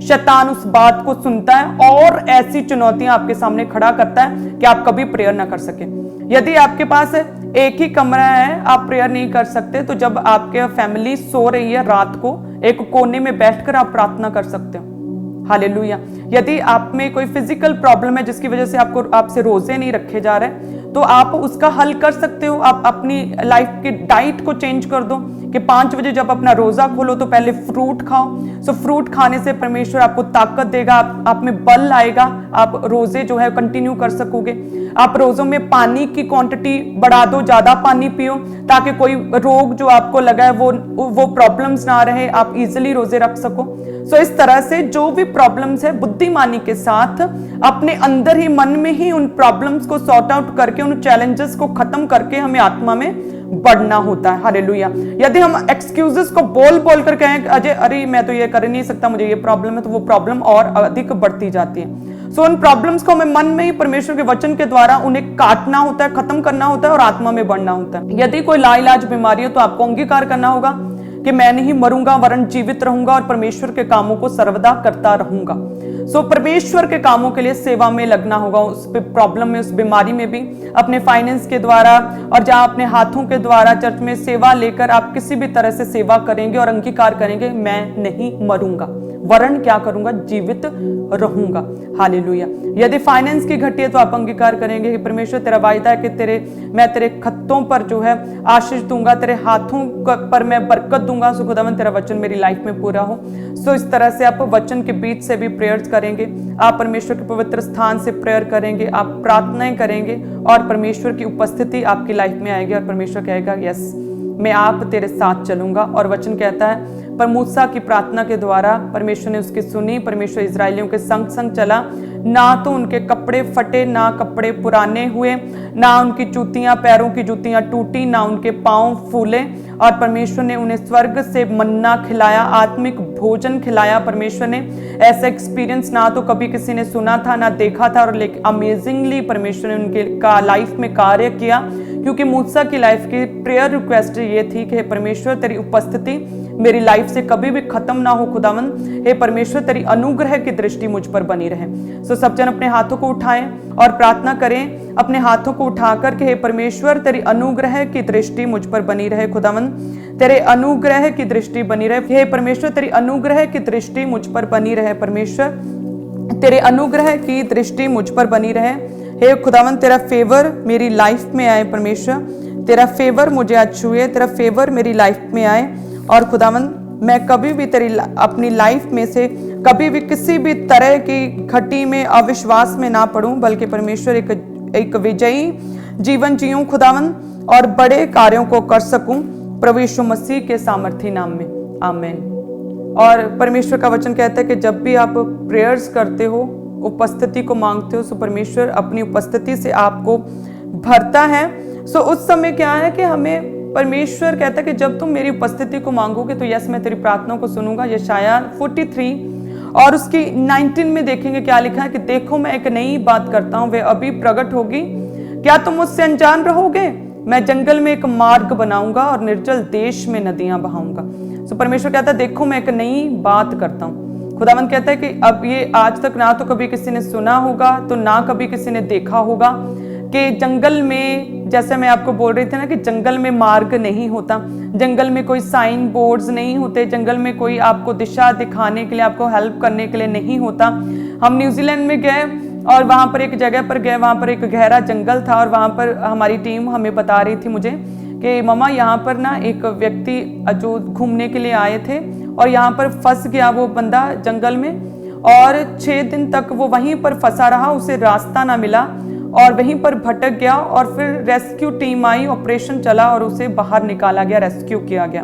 शैतान उस बात को सुनता है और ऐसी चुनौतियां आपके सामने खड़ा करता है कि आप कभी प्रेयर ना कर सके। यदि आपके पास एक ही कमरा है, आप प्रेयर नहीं कर सकते, तो जब आपके फैमिली सो रही है, रात को एक कोने में बैठकर आप प्रार्थना कर सकते हो। हालेलुया। यदि आप में कोई फिजिकल प्रॉब्लम है जिसकी वजह से आपसे रोजे नहीं रखे जा रहे, तो आप उसका हल कर सकते हो। आप अपनी लाइफ की डाइट को चेंज कर दो कि 5 बजे जब अपना रोजा खोलो तो पहले फ्रूट खाओ। फ्रूट खाने से परमेश्वर आपको ताकत देगा, आप में बल आएगा, आप रोजे जो है कंटिन्यू कर सकोगे। आप रोजों में पानी की क्वांटिटी बढ़ा दो, ज्यादा पानी पियो, ताकि कोई रोग जो आपको लगा है वो प्रॉब्लम्स ना रहे, आप इजिली रोजे रख सको। इस तरह से जो भी प्रॉब्लम्स है, बुद्धिमानी के साथ अपने अंदर ही, मन में ही उन प्रॉब्लम्स को सॉर्ट आउट करके, उन चैलेंजेस को खत्म करके हमें आत्मा में बढ़ना होता है। हालेलुया। यदि हम एक्सक्यूजेस को बोल कर कहें अजय अरे मैं तो ये कर नहीं सकता, मुझे ये प्रॉब्लम है, तो वो प्रॉब्लम और अधिक बढ़ती जाती है। उन प्रॉब्लम्स को हमें मन में ही परमेश्वर के वचन के द्वारा उन्हें काटना होता है, खत्म करना होता है और आत्मा में बढ़ना होता है। यदि कोई लाइलाज बीमारी हो तो आपको अंगीकार करना होगा कि मैं नहीं मरूंगा वरन जीवित रहूंगा और परमेश्वर के कामों को सर्वदा करता रहूंगा। परमेश्वर के कामों के लिए सेवा में लगना होगा, उस प्रॉब्लम में, उस बीमारी में भी, अपने फाइनेंस के द्वारा और जहां अपने हाथों के द्वारा चर्च में सेवा लेकर आप किसी भी तरह से सेवा करेंगे और अंगीकार करेंगे, मैं नहीं मरूंगा वरन क्या करूंगा, जीवित रहूंगा। हालेलुया। यदि फाइनेंस की घटी है तो आप अंगीकार करेंगे कि परमेश्वर तेरा वायदा है कि मैं तेरे खत्तों पर जो है आशीष दूंगा, तेरे हाथों पर मैं बरकत दूंगा। खुदावन तेरा वचन मेरी लाइफ में पूरा हो। इस तरह से आप वचन के बीच से भी प्रेयर्स करेंगे, आप परमेश्वर के पवित्र स्थान से प्रेयर करेंगे, आप प्रार्थनाएं करेंगे और परमेश्वर की उपस्थिति आपकी लाइफ में आएगी और परमेश्वर कहेगा यस मैं आप तेरे साथ चलूंगा। और वचन कहता है पर मूसा की प्रार्थना के द्वारा परमेश्वर ने उसकी सुनी, परमेश्वर इजरायलियों के संग संग चला, ना तो उनके कपड़े फटे, ना कपड़े पुराने हुए, ना उनकी जूतियां, पैरों की जूतियां टूटी, ना उनके पांव फूले। और परमेश्वर ने उन्हें स्वर्ग से मन्ना खिलाया, आत्मिक भोजन खिलाया। परमेश्वर ने ऐसा एक्सपीरियंस ना तो कभी किसी ने सुना था ना देखा था, और लेकिन अमेजिंगली परमेश्वर ने उनके लाइफ में कार्य किया। क्योंकि मूसा की लाइफ की प्रेयर रिक्वेस्ट ये थी कि परमेश्वर तेरी उपस्थिति मेरी लाइफ से कभी भी खत्म ना हो। खुदावन हे परमेश्वर तेरी अनुग्रह की दृष्टि मुझ पर बनी रहे। सब जन अपने हाथों को उठाएं और प्रार्थना करें, अपने हाथों को उठाकर के हे परमेश्वर तेरी अनुग्रह की दृष्टि मुझ पर बनी रहे। खुदावन तेरे अनुग्रह की दृष्टि बनी रहे। हे परमेश्वर तेरी अनुग्रह की दृष्टि मुझ पर बनी रहे। परमेश्वर तेरे अनुग्रह की दृष्टि मुझ पर बनी रहे। हे खुदावन तेरा फेवर मेरी लाइफ में आए। परमेश्वर तेरा फेवर मुझे आज छुए, तेरा फेवर मेरी लाइफ में आए। और खुदावन मैं कभी भी तेरी अपनी लाइफ में से कभी भी किसी भी तरह की घटी में अविश्वास में ना पड़ूं, बल्कि परमेश्वर एक विजयी जीवन जीऊं खुदावन, और बड़े कार्यों को कर सकूं। प्रभु यीशु मसीह के सामर्थी नाम में, आमीन। और परमेश्वर का वचन कहता है कि जब भी आप प्रेयर्स करते हो, उपस्थिति को मांगते हो, सो परमेश्वर अपनी उपस्थिति से आपको भरता है। सो उस समय क्या है कि हमें परमेश्वर कहता है कि जब तुम मेरी उपस्थिति को मांगोगे तो यस मैं तेरी प्रार्थनाओं को सुनूंगा। यशाया 43 और उसकी 19 में देखेंगे क्या लिखा है कि देखो मैं एक नई बात करता हूं, वे अभी प्रकट होगी, क्या तुम उससे अनजान रहोगे? मैं जंगल में एक मार्ग बनाऊंगा और निर्जल देश में नदियां बहाऊंगा। सो परमेश्वर कहता है देखो मैं एक नई बात करता हूं। खुदावंद कहता है कि अब ये आज तक ना तो कभी किसी ने सुना होगा, तो ना कभी किसी ने देखा होगा कि जंगल में, जैसे मैं आपको बोल रही थी ना कि जंगल में मार्ग नहीं होता, जंगल में कोई साइन बोर्ड्स नहीं होते, जंगल में कोई आपको दिशा दिखाने के लिए, आपको हेल्प करने के लिए नहीं होता। हम न्यूजीलैंड में गए और वहाँ पर एक जगह पर गए, वहाँ पर एक गहरा जंगल था और वहाँ पर हमारी टीम हमें बता रही थी मुझे कि ममा यहाँ पर ना एक व्यक्ति जो घूमने के लिए आए थे और यहाँ पर फंस गया वो बंदा जंगल में, और 6 दिन तक वो वहीं पर फंसा रहा, उसे रास्ता ना मिला और वहीं पर भटक गया। और फिर रेस्क्यू टीम आई, ऑपरेशन चला और उसे बाहर निकाला गया, रेस्क्यू किया गया।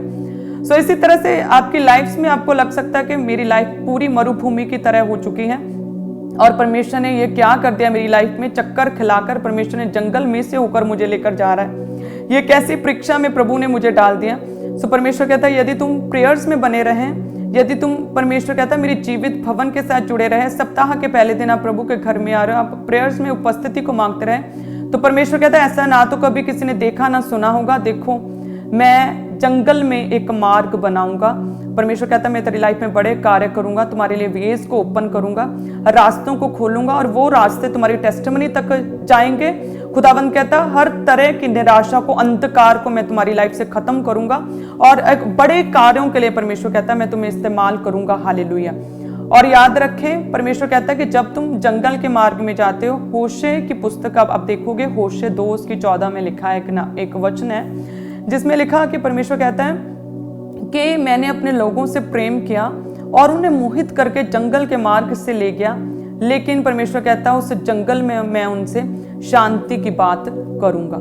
सो इसी तरह से आपकी लाइफ में आपको लग सकता है कि मेरी लाइफ पूरी मरुभूमि की तरह हो चुकी है और परमेश्वर ने ये क्या कर दिया मेरी लाइफ में, चक्कर खिलाकर परमेश्वर ने जंगल में से होकर मुझे लेकर जा रहा है। ये कैसी परीक्षा में प्रभु ने मुझे डाल दिया। सो परमेश्वर कहता है यदि तुम प्रेयर्स में बने रहें, यदि तुम, परमेश्वर कहता है मेरी जीवित भवन के साथ जुड़े रहे, सप्ताह के पहले दिन आप प्रभु के घर में आ रहे हो, आप प्रेयर्स में उपस्थिति को मांगते रहे, तो परमेश्वर कहता है ऐसा ना तो कभी किसी ने देखा ना सुना होगा, देखो मैं जंगल में एक मार्ग बनाऊंगा। परमेश्वर कहता है मैं तेरी लाइफ में बड़े कार्य करूंगा, तुम्हारे लिए वेज को ओपन करूंगा, रास्तों को खोलूंगा और वो रास्ते तुम्हारी टेस्टिमनी तक जाएंगे। खुदावंद कहता है हर तरह की निराशा को, अंधकार को मैं तुम्हारी लाइफ से खत्म करूंगा और एक बड़े कार्यों के लिए परमेश्वर कहता है मैं तुम्हें इस्तेमाल करूंगा। हालेलुया। और याद रखें परमेश्वर कहता है कि जब तुम जंगल के मार्ग में जाते हो, होशे की पुस्तक आप देखोगे, होशे 2 उसकी 14 में लिखा है एक वचन है जिसमें लिखा कि परमेश्वर कहता है कि मैंने अपने लोगों से प्रेम किया और उन्हें मोहित करके जंगल के मार्ग से ले गया, लेकिन परमेश्वर कहता है उस जंगल में मैं उनसे शांति की बात करूंगा।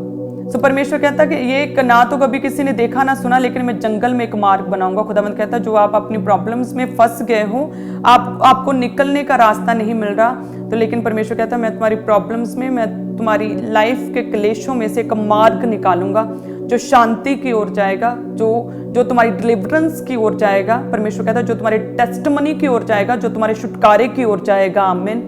सो परमेश्वर कहता है कि ये ना तो कभी किसी ने देखा ना सुना, लेकिन मैं जंगल में एक मार्ग बनाऊंगा। खुदावंद कहता है जो आप अपनी प्रॉब्लम्स में फंस गए हो, आपको निकलने का रास्ता नहीं मिल रहा, तो लेकिन परमेश्वर कहता है मैं तुम्हारी प्रॉब्लम्स में, मैं तुम्हारी लाइफ के क्लेशों में से एक मार्ग निकालूंगा जो शांति की ओर जाएगा, जो तुम्हारी डिलीवरेंस की ओर जाएगा। परमेश्वर कहता है जो तुम्हारे टेस्टिमनी की ओर जाएगा, जो तुम्हारे छुटकारे की ओर जाएगा। आमीन।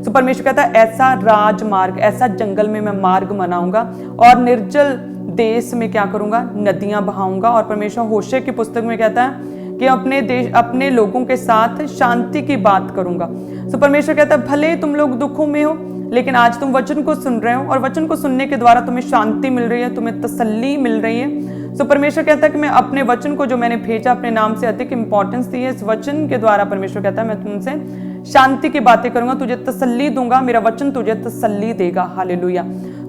तो परमेश्वर कहता है ऐसा राजमार्ग, ऐसा जंगल में मैं मार्ग बनाऊंगा और निर्जल देश में क्या करूंगा, नदियां बहाऊंगा। और परमेश्वर होशे की पुस्तक में कहता है कि अपने लोगों के साथ शांति की बात करूंगा। तो परमेश्वर कहता है भले तुम लोग दुखों में हो, लेकिन आज तुम वचन को सुन रहे हो और वचन को सुनने के द्वारा तुम्हें शांति मिल रही है, तुम्हें तसल्ली मिल रही है। तो परमेश्वर कहता है कि मैं अपने वचन को जो मैंने भेजा, अपने नाम से अधिक इंपॉर्टेंस दी है, इस वचन के द्वारा परमेश्वर कहता है मैं तुमसे शांति की बातें करूंगा, तुझे तसल्ली दूंगा, मेरा वचन तुझे तसल्ली देगा। हालेलुया।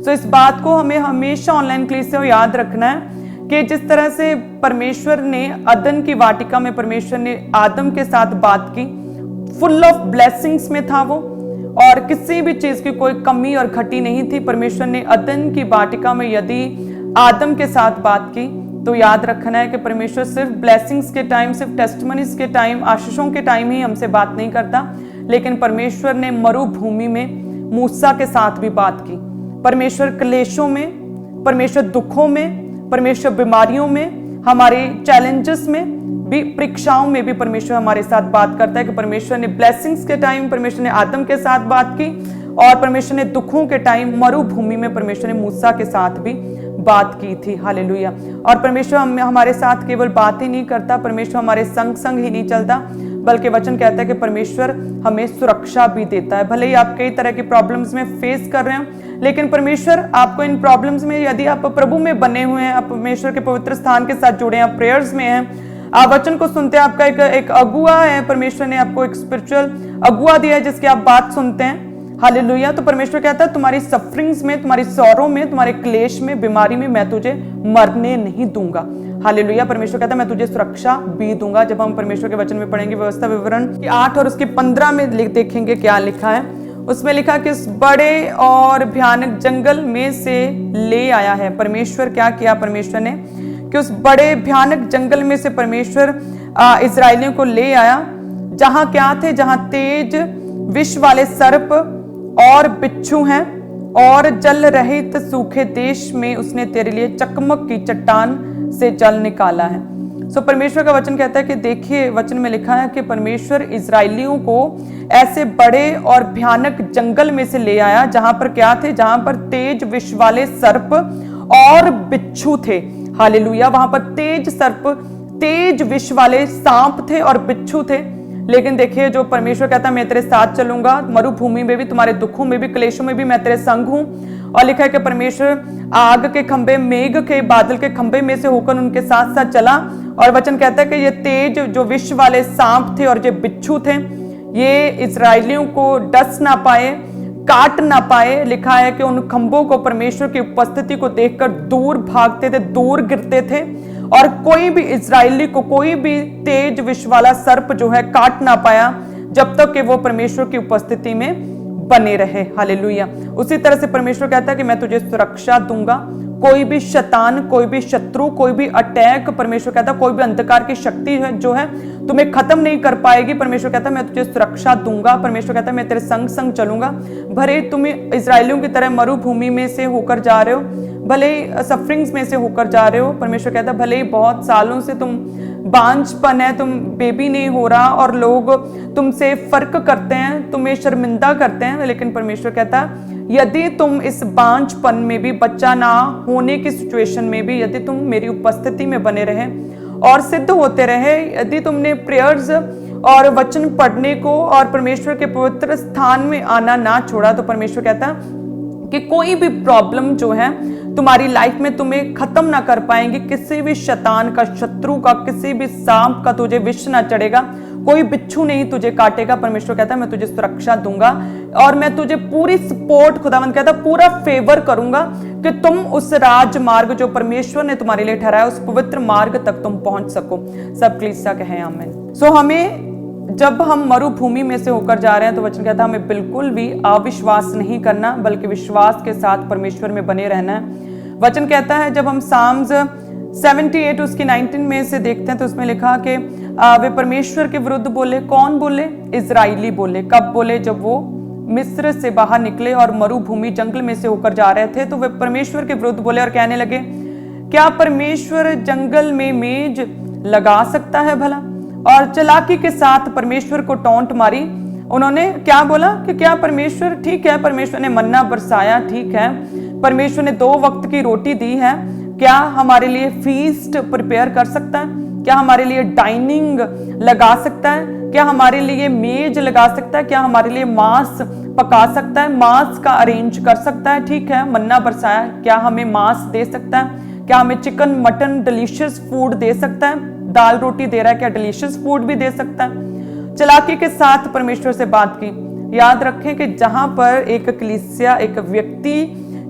तो इस बात को हमें हमेशा ऑनलाइन क्लास से याद रखना है कि जिस तरह से परमेश्वर ने अदन की वाटिका में परमेश्वर ने आदम के साथ बात की, फुल ऑफ ब्लेसिंग्स में था वो और किसी भी चीज की कोई कमी और घटी नहीं थी। परमेश्वर ने अदन की वाटिका में यदि आदम के साथ बात की, तो याद रखना है कि परमेश्वर सिर्फ ब्लेसिंग्स के टाइम, सिर्फ टेस्टिमनीज के टाइम, आशीषों के टाइम ही हमसे बात नहीं करता, लेकिन परमेश्वर ने मरुभूमि में मूसा के साथ भी बात की। परमेश्वर क्लेशों में, परमेश्वर दुखों में, परमेश्वर बीमारियों में, हमारे चैलेंजेस में भी, परीक्षाओं में भी परमेश्वर हमारे साथ बात करता है। कि परमेश्वर ने ब्लेसिंग्स के टाइम परमेश्वर ने आदम के साथ बात की और परमेश्वर ने दुखों के टाइम मरुभूमि में परमेश्वर ने मूसा के साथ भी बात की थी। हालेलुया। और परमेश्वर हमारे साथ केवल बात ही नहीं करता, परमेश्वर हमारे संग संग ही नहीं चलता, बल्कि वचन कहता है कि परमेश्वर हमें सुरक्षा भी देता है। भले ही आप कई तरह की प्रॉब्लम्स में फेस कर रहे हो, लेकिन परमेश्वर आपको इन प्रॉब्लम्स में, यदि आप प्रभु में बने हुए हैं, आप परमेश्वर के पवित्र स्थान के साथ जुड़े हैं, आप प्रेयर्स में हैं, आप वचन को सुनते हैं, आपका एक अगुआ है, परमेश्वर ने आपको एक स्पिरिचुअल अगुआ दिया है जिसकी आप बात सुनते हैं। हालेलुया। तो परमेश्वर कहता है तुम्हारी सफरिंग्स में, तुम्हारी सौरों में, तुम्हारे क्लेश में, बीमारी में मैं तुझे मरने नहीं दूंगा। हालेलुया। परमेश्वर कहता है मैं तुझे सुरक्षा भी दूंगा। जब हम परमेश्वर के वचन में पढ़ेंगे व्यवस्था विवरण 8 और उसके 15 में देखेंगे क्या लिखा है। उसमें लिखा कि इस बड़े और भयानक जंगल में से ले आया है। परमेश्वर क्या किया, परमेश्वर ने कि उस बड़े भयानक जंगल में से परमेश्वर इजरायलियों को ले आया, जहां क्या थे, जहां तेज विष वाले सर्प और बिच्छू हैं, और जल रहित सूखे देश में उसने तेरे लिए चकमक की चट्टान से जल निकाला है। सो परमेश्वर का वचन कहता है कि देखिए, वचन में लिखा है कि परमेश्वर इजरायलियों को ऐसे बड़े और भयानक जंगल में से ले आया, जहां पर क्या थे, जहां पर तेज विष वाले सर्प और बिच्छू थे। हालेलुया। वहां पर तेज सर्प, तेज विष वाले सांप थे और बिच्छू थे। लेकिन देखिए, जो परमेश्वर कहता है मैं तेरे साथ चलूंगा, मरुभूमि में भी, तुम्हारे दुखों में भी, क्लेशों में भी मैं तेरे संग हूं। और लिखा है कि परमेश्वर आग के खंभे, मेघ के, बादल के खंभे में से होकर उनके साथ साथ चला। और वचन कहता है कि ये तेज जो विष वाले सांप थे और ये बिच्छू थे, ये इजरायलियों को डस ना पाए, काट ना पाए। लिखा है कि उन खंभों को परमेश्वर की उपस्थिति को देखकर दूर भागते थे, दूर गिरते थे, और कोई भी इजरायली को कोई भी तेज विष वाला सर्प जो है काट ना पाया, जब तक कि वो परमेश्वर की उपस्थिति में बने रहे। हालेलुया। उसी तरह से परमेश्वर कहता है कि मैं तुझे सुरक्षा दूंगा। कोई भी शैतान, कोई भी शत्रु, कोई भी अटैक, परमेश्वर कहता है कोई भी अंधकार की शक्ति है जो है तुम्हें खत्म नहीं कर पाएगी। परमेश्वर कहता है मैं तुझे सुरक्षा दूंगा। परमेश्वर कहता है मैं तेरे संग संग चलूंगा। भले तुम इजरायलियों की तरह मरुभूमि में से होकर जा रहे हो, भले ही सफरिंग्स में से होकर जा रहे हो, परमेश्वर कहता है भले ही बहुत सालों से तुम बांझपन है, तुम बेबी नहीं हो रहा और लोग तुमसे फर्क करते हैं, तुम्हें शर्मिंदा करते हैं, लेकिन परमेश्वर कहता है यदि तुम इस बांझपन में भी, बच्चा ना होने की सिचुएशन में भी, यदि तुम मेरी उपस्थिति में बने रहे और सिद्ध होते रहे, यदि तुमने प्रेयर्स और वचन पढ़ने को और परमेश्वर के पवित्र स्थान में आना ना छोड़ा, तो परमेश्वर कहता है कि कोई भी प्रॉब्लम जो है तुम्हारी लाइफ में तुम्हें खत्म ना कर पाएंगे। किसी भी शैतान का, शत्रु का, किसी भी सांप का तुझे विष ना चढ़ेगा, कोई बिच्छू नहीं तुझे काटेगा। परमेश्वर कहता है मैं तुझे सुरक्षा दूंगा और मैं तुझे पूरी सपोर्ट, खुदावंद कहता है पूरा फेवर करूंगा कि तुम उस राजमार्ग जो परमेश्वर ने तुम्हारे लिए ठहराया, उस पवित्र मार्ग तक तुम पहुंच सको। सब कलीसिया कहें आमीन। सो हमें, जब हम मरुभूमि में से होकर जा रहे हैं, तो वचन कहता है हमें बिल्कुल भी अविश्वास नहीं करना, बल्कि विश्वास के साथ परमेश्वर में बने रहना है। वचन कहता है, जब हम साम्स 78 उसकी 19 में से देखते हैं, तो उसमें लिखा कि वे परमेश्वर के विरुद्ध बोले। कौन बोले? इजराइली बोले। कब बोले? जब वो मिस्र से बाहर निकले और मरुभूमि जंगल में से होकर जा रहे थे, तो वे परमेश्वर के विरुद्ध बोले और कहने लगे, क्या परमेश्वर जंगल में मेज लगा सकता है भला? और चालाकी के साथ परमेश्वर को टोंट मारी। उन्होंने क्या बोला कि क्या परमेश्वर, ठीक है परमेश्वर ने मन्ना बरसाया, ठीक है परमेश्वर ने 2 वक्त की रोटी दी है, क्या हमारे लिए फीस्ट प्रिपेयर कर सकता है? क्या हमारे लिए डाइनिंग लगा सकता है? क्या हमारे लिए मेज लगा सकता है? क्या हमारे लिए मांस पका सकता है, मांस का अरेंज कर सकता है? ठीक है मन्ना बरसाया, क्या हमें मांस दे सकता है? क्या हमें चिकन, मटन, डिलीशियस फूड दे सकता है? दाल रोटी दे रहा है, क्या डिलीशियस फूड भी दे सकता है? चालाकी के साथ परमेश्वर से बात की। याद रखें कि जहां पर एक कलीसिया, एक व्यक्ति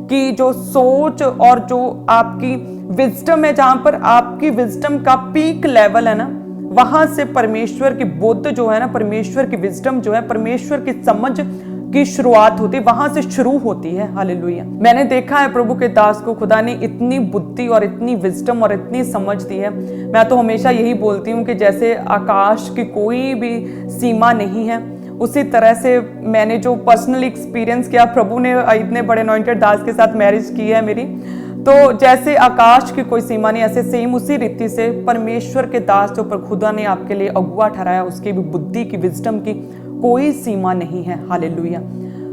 की जो सोच और जो आपकी विजडम है, जहां पर आपकी विजडम का पीक लेवल है ना, वहां से परमेश्वर की बुद्ध जो है ना, परमेश्वर की विजडम जो है, परमेश्वर की समझ की शुरुआत होती है, वहां से शुरू होती है। हालेलुया। मैंने देखा है प्रभु के दास को खुदा ने इतनी बुद्धि और इतनी विजडम और इतनी समझ दी है। मैं तो हमेशा यही बोलती हूँ कि जैसे आकाश की कोई भी सीमा नहीं है, उसी तरह से मैंने जो पर्सनल एक्सपीरियंस किया, प्रभु ने इतने बड़े अनॉइंटेड दास के साथ मैरिज की है मेरी, तो जैसे आकाश की कोई सीमा नहीं, ऐसे सेम उसी रीति से परमेश्वर के दास जो पर खुदा ने आपके लिए अगुआ ठहराया, उसकी भी बुद्धि की, विजडम की कोई सीमा नहीं है। हालेलुया।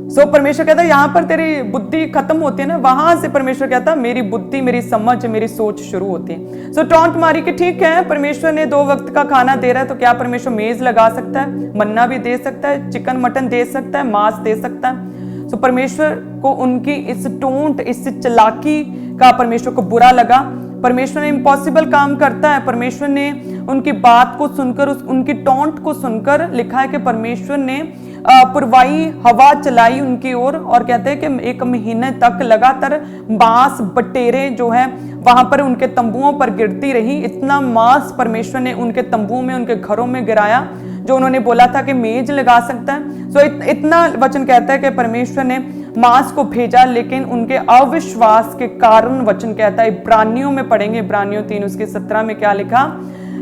सो परमेश्वर कहता है यहाँ पर तेरी बुद्धि खत्म होती है ना, वहां से परमेश्वर कहता है मेरी बुद्धि, मेरी समझ, मेरी सोच शुरू होती है। सो टॉन्ट मारी कि ठीक है परमेश्वर ने 2 वक्त का खाना दे रहा है, तो क्या परमेश्वर मेज लगा सकता है? मन्ना भी दे सकता है, चिकन मटन दे सकता है, मांस दे सकता है। सो परमेश्वर को उनकी इस टोंट, इस चालाकी का परमेश्वर को बुरा लगा। परमेश्वर ने इम्पॉसिबल काम करता है। परमेश्वर ने उनकी बात को सुनकर, उनकी टोंट को सुनकर, लिखा है कि परमेश्वर ने पुरवाई हवा चलाई उनकी ओर, और कहते हैं कि 1 महीने तक लगातार बांस बटेरे जो है वहां पर उनके तंबुओं पर गिरती रही। इतना मांस परमेश्वर ने उनके तंबुओं में, उनके घरों में गिराया जो उन्होंने बोला था कि मेज लगा सकता है। सो इतना वचन कहता है कि परमेश्वर ने मांस को भेजा, लेकिन उनके अविश्वास के कारण वचन कहता है, इब्रानियों में पढ़ेंगे, इब्रानियों 3:17 में क्या लिखा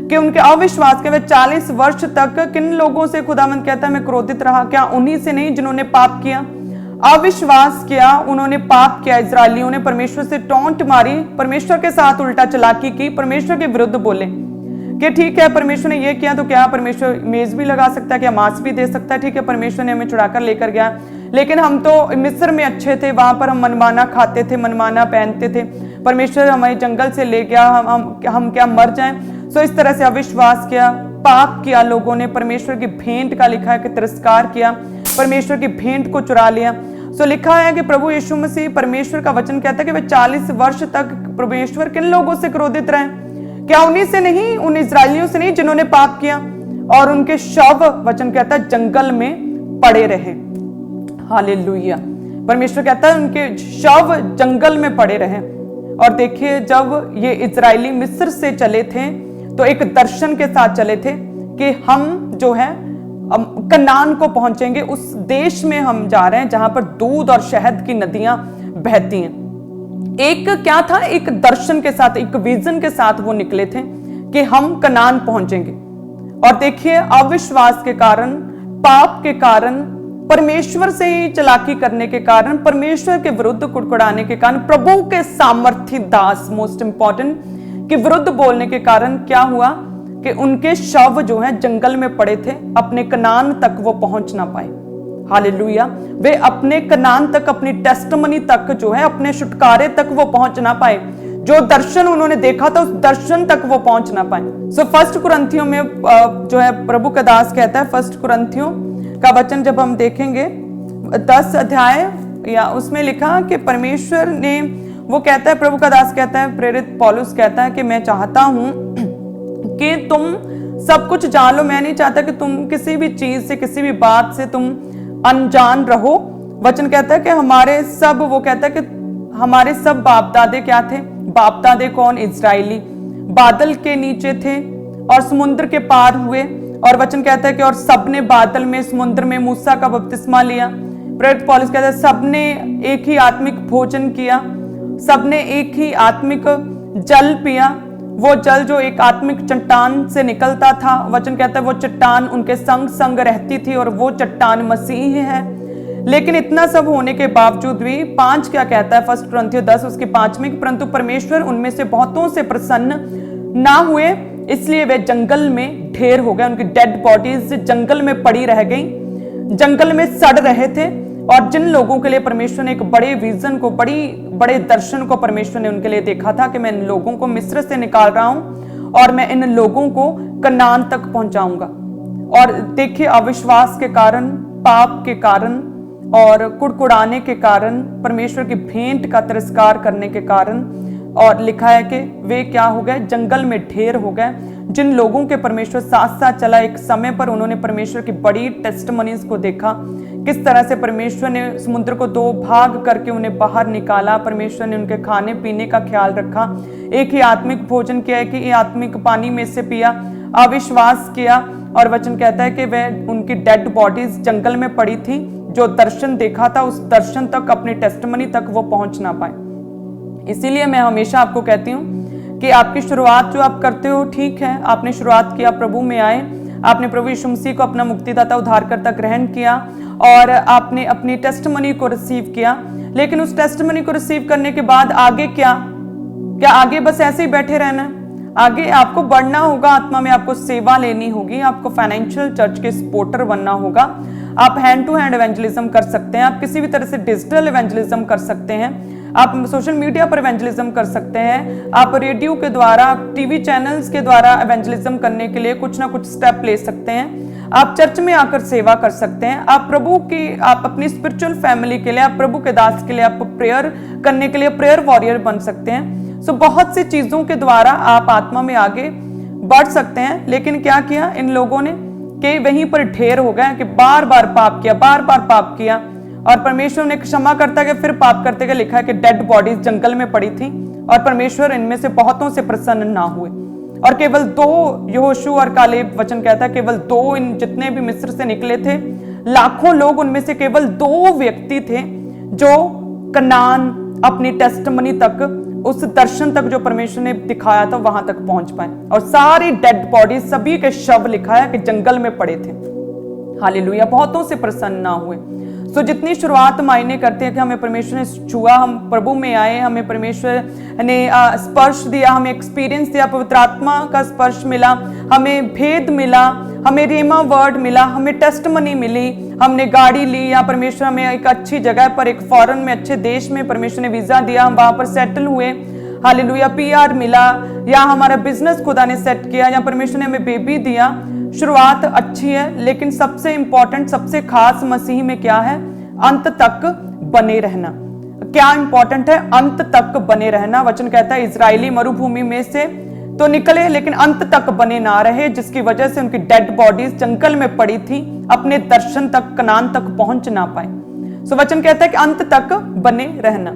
कि उनके अविश्वास के वे 40 वर्ष तक किन लोगों से खुदावंद कहता है मैं क्रोधित रहा, क्या उन्हीं से नहीं जिन्होंने पाप किया, अविश्वास किया, उन्होंने पाप किया। इजरायलियों ने परमेश्वर से टोंट मारी, परमेश्वर के साथ उल्टा चालाकी की, परमेश्वर के विरुद्ध बोले कि ठीक है परमेश्वर ने ये किया तो क्या परमेश्वर मेज भी लगा सकता है, क्या मांस भी दे सकता है, ठीक है परमेश्वर ने हमें छुड़ाकर लेकर गया, लेकिन हम तो मिस्र में अच्छे थे, वहां पर हम मनमाना खाते थे, मनमाना पहनते थे, परमेश्वर हमें जंगल से ले गया, हम क्या मर जाएं। सो इस तरह से अविश्वास किया, पाप किया लोगों ने, परमेश्वर की भेंट का लिखा है कि तिरस्कार किया, परमेश्वर की भेंट को चुरा लिया। सो लिखा है कि प्रभु यीशु मसीह, परमेश्वर का वचन कहता है कि वे 40 वर्ष तक परमेश्वर किन लोगों से क्रोधित रहे, क्या उन्हीं से नहीं, उन इजरायलियों से नहीं जिन्होंने पाप किया, और उनके शव वचन कहता है जंगल में पड़े रहे। हालेलुया। परमेश्वर कहता है उनके शव जंगल में पड़े रहे। और देखिए जब ये इजरायली मिस्र से चले थे तो एक दर्शन के साथ चले थे कि हम जो है कनान को पहुंचेंगे, उस देश में हम जा रहे हैं जहां पर दूध और शहद की नदियां बहती हैं। एक क्या था, एक दर्शन के साथ, एक विजन के साथ वो निकले थे कि हम कनान पहुंचेंगे। और देखिए अविश्वास के कारण, पाप के कारण, परमेश्वर से ही चालाकी करने के कारण, परमेश्वर के विरुद्ध कुड़कुड़ाने के कारण, प्रभु के सामर्थी दास मोस्ट इंपॉर्टेंट के विरुद्ध बोलने के कारण क्या हुआ कि उनके शव जो है जंगल में पड़े थे, अपने कनान तक वो पहुंच ना पाए। हालेलुया। वे अपने कनान तक, अपनी टेस्टमनी तक जो है, अपने छुटकारे तक वो पहुंच ना पाए, जो दर्शन उन्होंने देखा था उस दर्शन तक वो पहुंच ना पाए। सो 1 कुरिन्थियों में जो है प्रभु का दास कहता है, 1 कुरिन्थियों का वचन जब हम देखेंगे 10 अध्याय या उसमें लिखा कि परमेश्वर ने, वो कहता है, प्रभु का दास कहता है, प्रेरित पौलुस कहता है कि मैं चाहता हूं कि तुम सब कुछ जान लो, मैं नहीं चाहता कि तुम किसी भी चीज से, किसी भी बात से तुम अनजान रहो। वचन कहता है कि हमारे सब, वो कहता है कि हमारे सब बाप दादे क्या थे, बाप दादे कौन, इजरायली, बादल के नीचे थे और समुद्र के पार हुए। और वचन कहता है कि और सबने बादल में, समुद्र में मूसा का बपतिस्मा लिया। प्रेरित पौलुस कहता है सबने एक ही आत्मिक भोजन किया, सबने एक ही आत्मिक जल पिया, वो जल जो एक आत्मिक चट्टान से निकलता था। वचन कहता है वो चट्टान उनके संग संग रहती थी और वो चट्टान मसीह है। लेकिन इतना सब होने के बावजूद भी 5 क्या कहता है 1 कुरिन्थियों 10 उसके 5 में, परंतु परमेश्वर उनमें से बहुतों से प्रसन्न ना हुए, इसलिए वे जंगल में ढेर हो गए, उनकी डेड बॉडीज जंगल में पड़ी रह गई, जंगल में सड़ रहे थे। और जिन लोगों के लिए परमेश्वर ने एक बड़े विजन को, बड़े दर्शन को परमेश्वर ने उनके लिए देखा था कि मैं इन लोगों को मिस्र से निकाल रहा हूं और मैं इन लोगों को कनान तक पहुंचाऊंगा। और देखिए अविश्वास के कारण, पाप के कारण और कुड़कुड़ाने के कारण, परमेश्वर की भेंट का तिरस्कार करने के कारण, और लिखा है कि वे क्या हो गए, जंगल में ढेर हो गए। जिन लोगों के परमेश्वर साथ साथ चला, एक समय पर उन्होंने परमेश्वर की बड़ी टेस्टमनीज को देखा, किस तरह से परमेश्वर ने समुद्र को 2 भाग करके उन्हें बाहर निकाला, परमेश्वर ने उनके खाने पीने का ख्याल रखा, एक ही आत्मिक भोजन किया, एक ही आत्मिक पानी में से पिया, अविश्वास किया। और वचन कहता है कि वह उनकी डेड बॉडीज जंगल में पड़ी थी, जो दर्शन देखा था उस दर्शन तक, अपनी टेस्टमनी तक वो पहुंच ना पाए। इसीलिए मैं हमेशा आपको कहती हूँ कि आपकी शुरुआत जो आप करते हो, ठीक है, आपने शुरुआत किया, प्रभु में आए, आपने प्रभु यीशु मसीह को अपना मुक्तिदाता उद्धारकर्ता ग्रहण किया और आपने अपनी टेस्टमनी को रिसीव किया। लेकिन उस टेस्टमनी को रिसीव करने के बाद आगे क्या आगे बस ऐसे ही बैठे रहना है? आगे आपको बढ़ना होगा, आत्मा में आपको सेवा लेनी होगी, आपको फाइनेंशियल चर्च के सपोर्टर बनना होगा। आप हैंड टू हैंड इवेंजलिज्म कर सकते हैं, आप किसी भी तरह से डिजिटल इवेंजलिज्म कर सकते हैं, आप सोशल मीडिया पर इवेंजलिज्म कर सकते हैं, आप रेडियो के द्वारा, टीवी चैनल्स के द्वारा इवेंजलिज्म करने के लिए कुछ ना कुछ स्टेप ले सकते हैं, आप चर्च में आकर सेवा कर सकते हैं, आप प्रभु की, आप अपनी स्पिरिचुअल फैमिली के लिए, आप प्रभु के दास के लिए, आप प्रेयर करने के लिए प्रेयर वॉरियर बन सकते हैं। सो बहुत सी चीजों के द्वारा आप आत्मा में आगे बढ़ सकते हैं। लेकिन क्या किया इन लोगों ने कि वहीं पर ढेर हो गए कि बार बार पाप किया और परमेश्वर ने क्षमा करता गया, फिर पाप करते गए। लिखा है कि डेड बॉडीज जंगल में पड़ी थी और परमेश्वर इनमें से बहुतों से प्रसन्न ना हुए। और केवल 2 यहोशू और कालेब, वचन कहता है केवल 2 इन जितने भी मिस्र से निकले थे, लाखों लोग, उनमें से केवल 2 व्यक्ति थे जो कनान अपनी टेस्टमनी तक, उस दर्शन तक जो परमेश्वर ने दिखाया था वहां तक पहुंच पाए। और सारी डेड बॉडी, सभी के शव लिखा है कि जंगल में पड़े थे। हालेलुया, बहुतों से प्रसन्न ना हुए। सो जितनी शुरुआत मायने करते हैं कि हमें परमेश्वर ने छुआ, हम प्रभु में आए, हमें परमेश्वर ने स्पर्श दिया, हमें एक्सपीरियंस दिया, पवित्र आत्मा का स्पर्श मिला, हमें भेद मिला, हमें रेमा वर्ड मिला, हमें टेस्टमनी मिली, हमने गाड़ी ली, या परमेश्वर हमें एक अच्छी जगह पर, एक फॉरेन में अच्छे देश में परमेश्वर ने वीजा दिया, हम वहां पर सेटल हुए। हालेलुया, PR मिला, या हमारा बिजनेस खुदा ने सेट किया, या परमेश्वर ने हमें बेबी दिया। शुरुआत अच्छी है, लेकिन सबसे इंपॉर्टेंट, सबसे खास मसीह में क्या है? अंत तक बने रहना। क्या इंपॉर्टेंट है? अंत तक बने रहना। वचन कहता है इजरायली मरुभूमि में से तो निकले, लेकिन अंत तक बने ना रहे, जिसकी वजह से उनकी डेड बॉडीज जंगल में पड़ी थी, अपने दर्शन तक, कनान तक पहुंच ना पाए। सो वचन कहता है कि अंत तक बने रहना।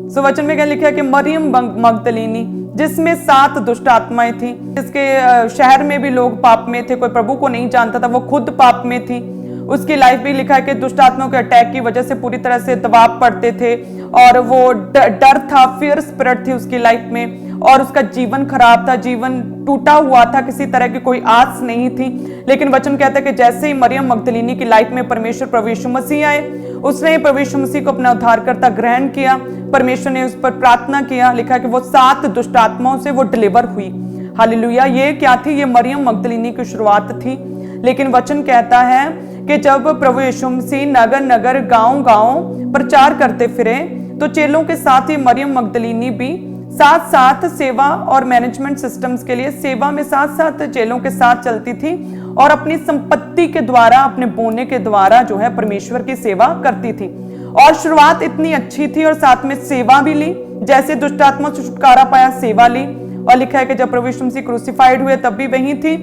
सो वचन में क्या लिखा है कि मरियम मगदलीनी, जिसमें 7 दुष्ट आत्माएं थी, जिसके शहर में भी लोग पाप में थे, कोई प्रभु को नहीं जानता था, वो खुद पाप में थी। उसकी लाइफ भी लिखा है कि दुष्ट आत्माओं के अटैक की वजह से पूरी तरह से दबाव पड़ते थे, और वो डर था, फियर स्पिरिट थी उसकी लाइफ में, और उसका जीवन खराब था, जीवन टूटा हुआ था, किसी तरह की कोई आस नहीं थी। लेकिन वचन कहता है कि जैसे ही मरियम मगदलीनी की लाइफ में परमेश्वर प्रभु यीशु मसीह आए, उसने प्रभु यीशु मसीह को अपना उद्धारकर्ता ग्रहण किया, परमेश्वर ने उस पर प्रार्थना किया, लिखा कि वो 7 दुष्ट आत्माओं से वो डिलीवर हुई। हालेलुया, ये क्या थी? ये मरियम मगदलीनी की शुरुआत थी। लेकिन वचन कहता है कि जब प्रभु यीशु मसीह नगर नगर, गांव गांव प्रचार करते फिरे, तो चेलों के साथ ही मरियम मगदलीनी भी साथ साथ सेवा और मैनेजमेंट सिस्टम्स के लिए सेवा में साथ साथ चेलों के साथ चलती थी, और अपनी संपत्ति के द्वारा, अपने बोने के द्वारा जो है परमेश्वर की सेवा करती थी। और शुरुआत इतनी अच्छी थी, और साथ में सेवा भी ली, जैसे दुष्ट आत्मा से छुटकारा पाया, सेवा ली। और लिखा है कि जब प्रभु यीशु मसीह क्रूसिफाइड हुए तब भी वहीं थी,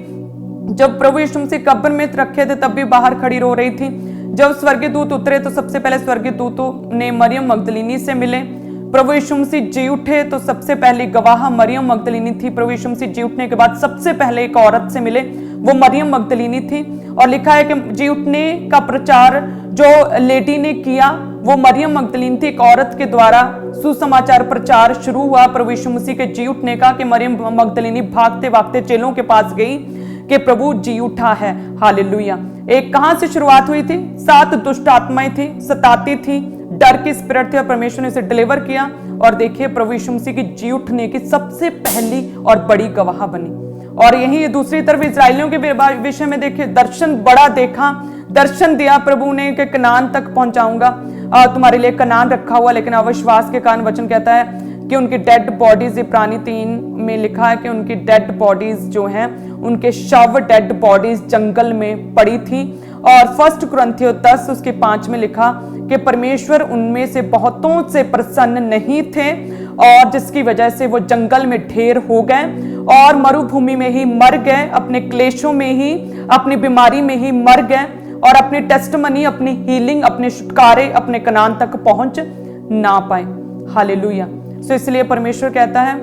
जब प्रभु यीशु मसीह कब्र में रखे थे तब भी बाहर खड़ी रो रही थी। जब स्वर्गीय दूत उतरे तो सबसे पहले स्वर्गीय दूतों ने मरियम मगदलीनी से मिले। प्रभु यीशु मसीह जी उठे तो सबसे पहली गवाह मरियम मगदलीनी थी। प्रभु यीशु मसीह जी उठने के बाद सबसे पहले एक औरत से मिले, वो मरियम मगदलीनी थी। और लिखा है कि जी उठने का प्रचार जो लेडी ने किया वो मरियम मगदलीनी थी। एक औरत के द्वारा सुसमाचार प्रचार शुरू हुआ प्रभु यीशु मसीह के जी उठने का, कि मरियम मगदलीनी भागते भागते चेलों के पास गई कि प्रभु जी उठा है। हालेलुया। एक कहां से शुरुआत हुई थी? 7 दुष्ट आत्माएं थी, सताती थी, डर की स्पिरिट थी, और परमेश्वर ने उसे डिलीवर किया। और देखिए प्रभु यीशु मसीह की जी उठने की सबसे पहली और बड़ी गवाह बनी। और यही दूसरी तरफ इजराइलियों के विषय में देखिए, दर्शन बड़ा देखा, दर्शन दिया प्रभु ने कि कनान तक पहुंचाऊंगा, तुम्हारे लिए कनान रखा हुआ। लेकिन अविश्वास के कारण वचन कहता है कि उनकी डेड बॉडीज, इब्रानी 3 में लिखा है कि उनकी डेड बॉडीज जो हैं, उनके शव डेड बॉडीज जंगल में पड़ी थी। और 1 कुरिन्थियों 10 उसके 5 में लिखा कि परमेश्वर उनमें से बहुतों से प्रसन्न नहीं थे, और जिसकी वजह से वो जंगल में ढेर हो गए और मरुभूमि में ही मर गए, अपने क्लेशों में ही, अपनी बीमारी में ही मर गए, और अपनी टेस्टमनी, अपनी हीलिंग, अपने छुटकारे, अपने कनान तक पहुंच ना पाए। हालेलुया। सो इसलिए परमेश्वर कहता है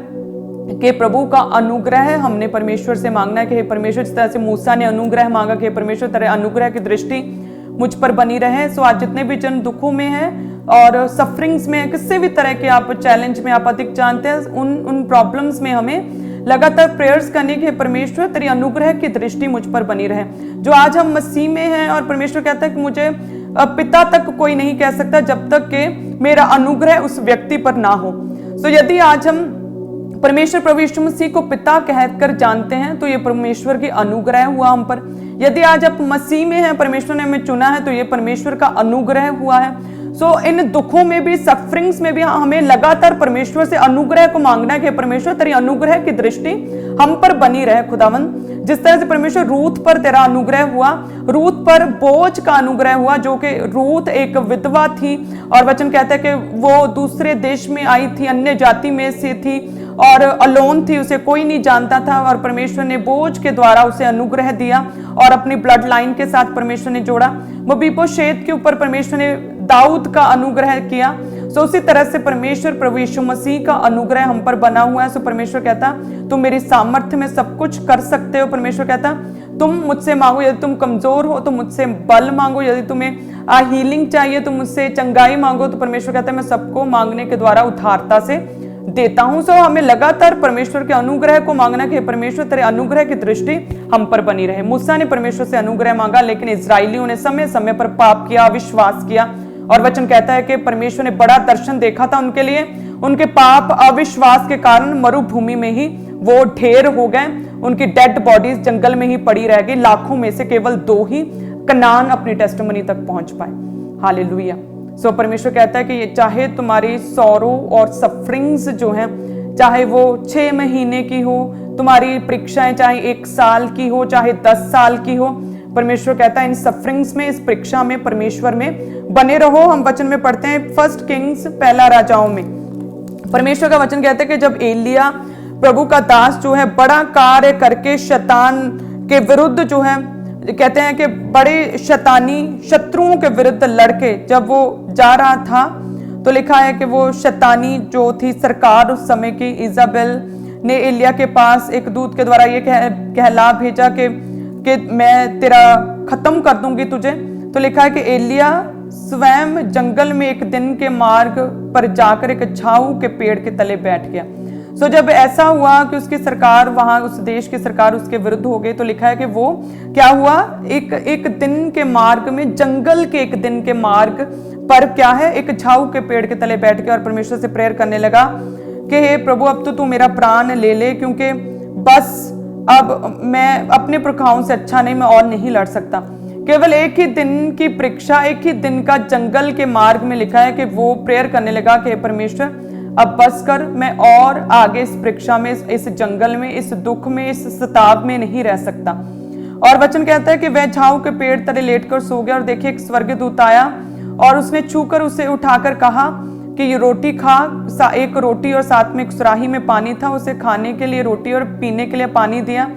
कि प्रभु का अनुग्रह हमने परमेश्वर से मांगना है कि हे परमेश्वर, जिस तरह से मूसा ने अनुग्रह मांगा कि परमेश्वर तेरे अनुग्रह की दृष्टि मुझ पर बनी रहे। सो आज जितने भी जन दुखों में हैं और सफरिंग्स में हैं, किसी भी तरह के आप चैलेंज में आप अधिक जानते हैं, उन प्रॉब्लम्स में हमें लगातार प्रेयर्स करने के, परमेश्वर तेरी अनुग्रह की दृष्टि मुझ पर बनी रहे। जो आज हम मसीह में हैं और परमेश्वर कहता है कि मुझे पिता तक कोई नहीं कह सकता जब तक कि मेरा अनुग्रह उस व्यक्ति पर ना हो। सो यदि आज हम परमेश्वर प्रभु यीशु मसीह को पिता कहकर जानते हैं तो ये परमेश्वर की अनुग्रह हुआ हम पर। यदि आज आप मसीह में हैं, परमेश्वर ने हमें चुना है, तो ये परमेश्वर का अनुग्रह हुआ है। सो इन दुखों में भी, सफरिंग्स में भी हमें लगातार परमेश्वर से अनुग्रह को मांगना है कि परमेश्वर तेरी अनुग्रह की दृष्टि हम पर बनी रहे। खुदावन, जिस तरह से परमेश्वर रूथ पर तेरा अनुग्रह हुआ, रूथ पर बोझ का अनुग्रह हुआ, जो कि रूथ एक विधवा थी और वचन कहता है कि वो दूसरे देश में आई थी, अन्य जाति में से थी और अलोन थी, उसे कोई नहीं जानता था, और परमेश्वर ने बोझ के द्वारा उसे अनुग्रह दिया और अपनी ब्लड लाइन के साथ परमेश्वर ने जोड़ा। वो बीबोशेत के ऊपर परमेश्वर ने दाऊद का अनुग्रह किया। सो उसी तरह से परमेश्वर प्रभु यीशु मसीह का अनुग्रह हम पर बना हुआ है। सो परमेश्वर कहता तुम मेरी सामर्थ्य में सब कुछ कर सकते हो। परमेश्वर कहता तुम मुझसे मांगो, यदि तुम कमजोर हो तो मुझसे बल मांगो, यदि तुम्हें हीलिंग चाहिए तो मुझसे चंगाई मांगो। तो परमेश्वर कहता है मैं सबको मांगने के द्वारा उदारता से देता हूं। सो हमें लगातार परमेश्वर के अनुग्रह को मांगना कि परमेश्वर तेरे अनुग्रह की दृष्टि हम पर बनी रहे। मूसा ने परमेश्वर से अनुग्रह मांगा, लेकिन इजरायलियों ने समय समय पर पाप किया, अविश्वास किया, और वचन कहता है कि परमेश्वर ने बड़ा दर्शन देखा था उनके लिए। उनके पाप अविश्वास के कारण मरुभूमि में ही वो ढेर हो गए, उनकी डेड बॉडीज जंगल में ही पड़ी रह गई। लाखों में से केवल 2 ही कनान अपनी टेस्टिमनी तक पहुंच पाए। हालेलुया। सो परमेश्वर कहता है कि ये चाहे तुम्हारी सौरों और सफरिंग्स जो हैं, चाहे वो 6 महीने की हो, तुम्हारी परीक्षाएं चाहे 1 साल की हो, चाहे 10 साल की हो, परमेश्वर कहता है इन सफरिंग्स में, इस परीक्षा में परमेश्वर में बने रहो। हम वचन में पढ़ते हैं 1 किंग्स 1 राजाओं में परमेश्वर का वचन कहता है कि जब एलिया प्रभु का दास जो है बड़ा कार्य करके शैतान के विरुद्ध जो है, कहते हैं कि बड़े शैतानी शत्रुओं के विरुद्ध लड़के जब वो जा रहा था, तो लिखा है कि वो शैतानी जो थी सरकार उस समय की, इजाबेल ने एलिया के पास एक दूत के द्वारा ये कहला भेजा कि मैं तेरा खत्म कर दूंगी तुझे। तो लिखा है कि एलिया स्वयं जंगल में एक दिन के मार्ग पर जाकर एक झाऊ के पेड़ के तले बैठ गया। सो जब ऐसा हुआ कि उसकी सरकार, वहां उस देश की सरकार उसके विरुद्ध हो गई, तो लिखा है कि वो क्या हुआ, एक दिन के मार्ग में, जंगल के एक दिन के मार्ग पर क्या है, एक झाऊ के पेड़ के तले बैठ गया और परमेश्वर से प्रेयर करने लगा कि हे प्रभु अब तो तू मेरा प्राण ले ले, क्योंकि बस अब मैं अपने पुरखाओं से अच्छा नहीं, मैं और नहीं लड़ सकता। केवल एक ही दिन की परीक्षा, एक ही दिन का जंगल के मार्ग में लिखा है कि वो प्रेयर करने लगा कि परमेश्वर अब बस कर, मैं और आगे इस परीक्षा में, इस जंगल में, इस दुख में, इस सताव में नहीं रह सकता। और वचन कहता है कि वह झाऊ के पेड़ तले लेटकर सो गया और देखिए एक स्वर्गदूत आया और उसने छूकर उसे उठाकर कहा कि ये रोटी खा। एक रोटी और साथ में एक सुराही में पानी था, उसे खाने के लिए रोटी और पीने के लिए पानी दिया।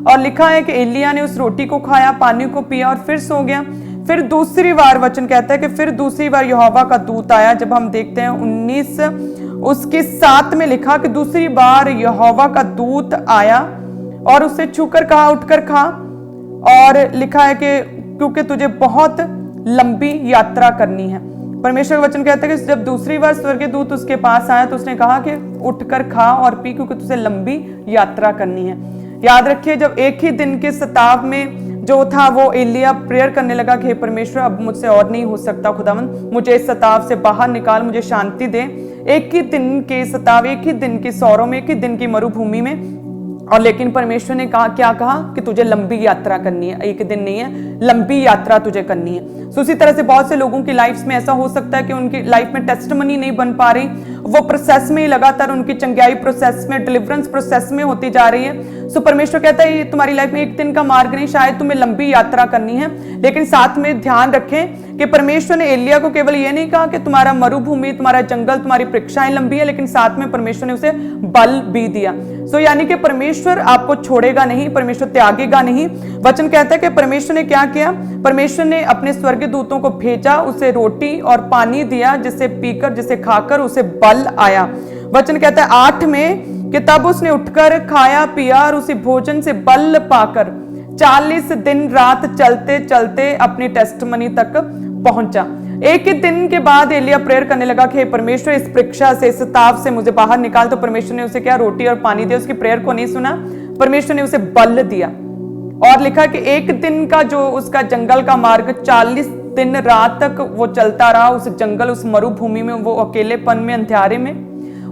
और लिखा है कि एलिया ने उस रोटी को खाया, पानी को पिया और फिर सो गया। फिर दूसरी बार वचन कहता है कि फिर दूसरी बार यहोवा का दूत आया। जब हम देखते हैं 19 उसके 7 में लिखा कि दूसरी बार यहोवा का दूत आया और उसे छूकर कहा उठकर खा, और लिखा है कि क्योंकि तुझे बहुत लंबी यात्रा करनी है। परमेश्वर वचन कहता है कि जब दूसरी बार स्वर्गीय दूत उसके पास आया तो उसने कहा कि उठकर खा और पी, क्योंकि तुझे लंबी यात्रा करनी है। याद रखिए, जब एक ही दिन के सताव में जो था वो एलिया प्रेयर करने लगा कि हे परमेश्वर अब मुझसे और नहीं हो सकता, खुदावंद मुझे इस सताव से बाहर निकाल, मुझे शांति दे। एक ही दिन के सताव, एक ही दिन की सौरों में, एक ही दिन की मरुभूमि में, और लेकिन परमेश्वर ने कहा, क्या कहा कि तुझे लंबी यात्रा करनी है, एक दिन नहीं है, लंबी यात्रा तुझे करनी है। सो उसी तरह से बहुत से लोगों की लाइफ में ऐसा हो सकता है कि उनकी लाइफ में टेस्टिमनी नहीं बन पा रही, वो प्रोसेस में ही लगातार उनकी चंगाई प्रोसेस में, डिलीवरेंस प्रोसेस में होती जा रही है। सो परमेश्वर कहता है ये तुम्हारी लाइफ में एक दिन का मार्ग नहीं, शायद तुम्हें लंबी यात्रा करनी है। लेकिन साथ में ध्यान रखें कि परमेश्वर ने एलिया को केवल ये नहीं कहा कि तुम्हारा मरुभूमि, तुम्हारा जंगल, तुम्हारी परीक्षाएं लंबी है, लेकिन साथ में परमेश्वर ने उसे बल भी दिया। सो यानी कि परमेश्वर आपको छोड़ेगा नहीं, परमेश्वर त्यागेगा नहीं। वचन कहता है कि परमेश्वर ने क्या किया, परमेश्वर ने अपने स्वर्गीय दूतों को भेजा, उसे रोटी और पानी दिया, जिसे पीकर, जिसे खाकर उसे बल आया। वचन कहता है 8 में कि तब उसने उठकर खाया पिया और उसी भोजन से बल पाकर 40 दिन रात चलते चलते अपनी टेस्टिमनी तक पहुंचा। एक ही दिन के बाद एलिया प्रेयर करने लगा कि परमेश्वर इस परीक्षा से, इस ताप से मुझे बाहर निकाल। तो परमेश्वर ने उसे क्या, रोटी और पानी दिया। उसकी प्रेयर को नहीं सुना, परमेश्वर ने उसे बल दिया। और लिखा कि एक दिन का जो उसका जंगल का मार्ग 40 दिन रात तक वो चलता रहा, उस जंगल, उस मरुभूमि में, वो अकेलेपन में, अंधेरे में,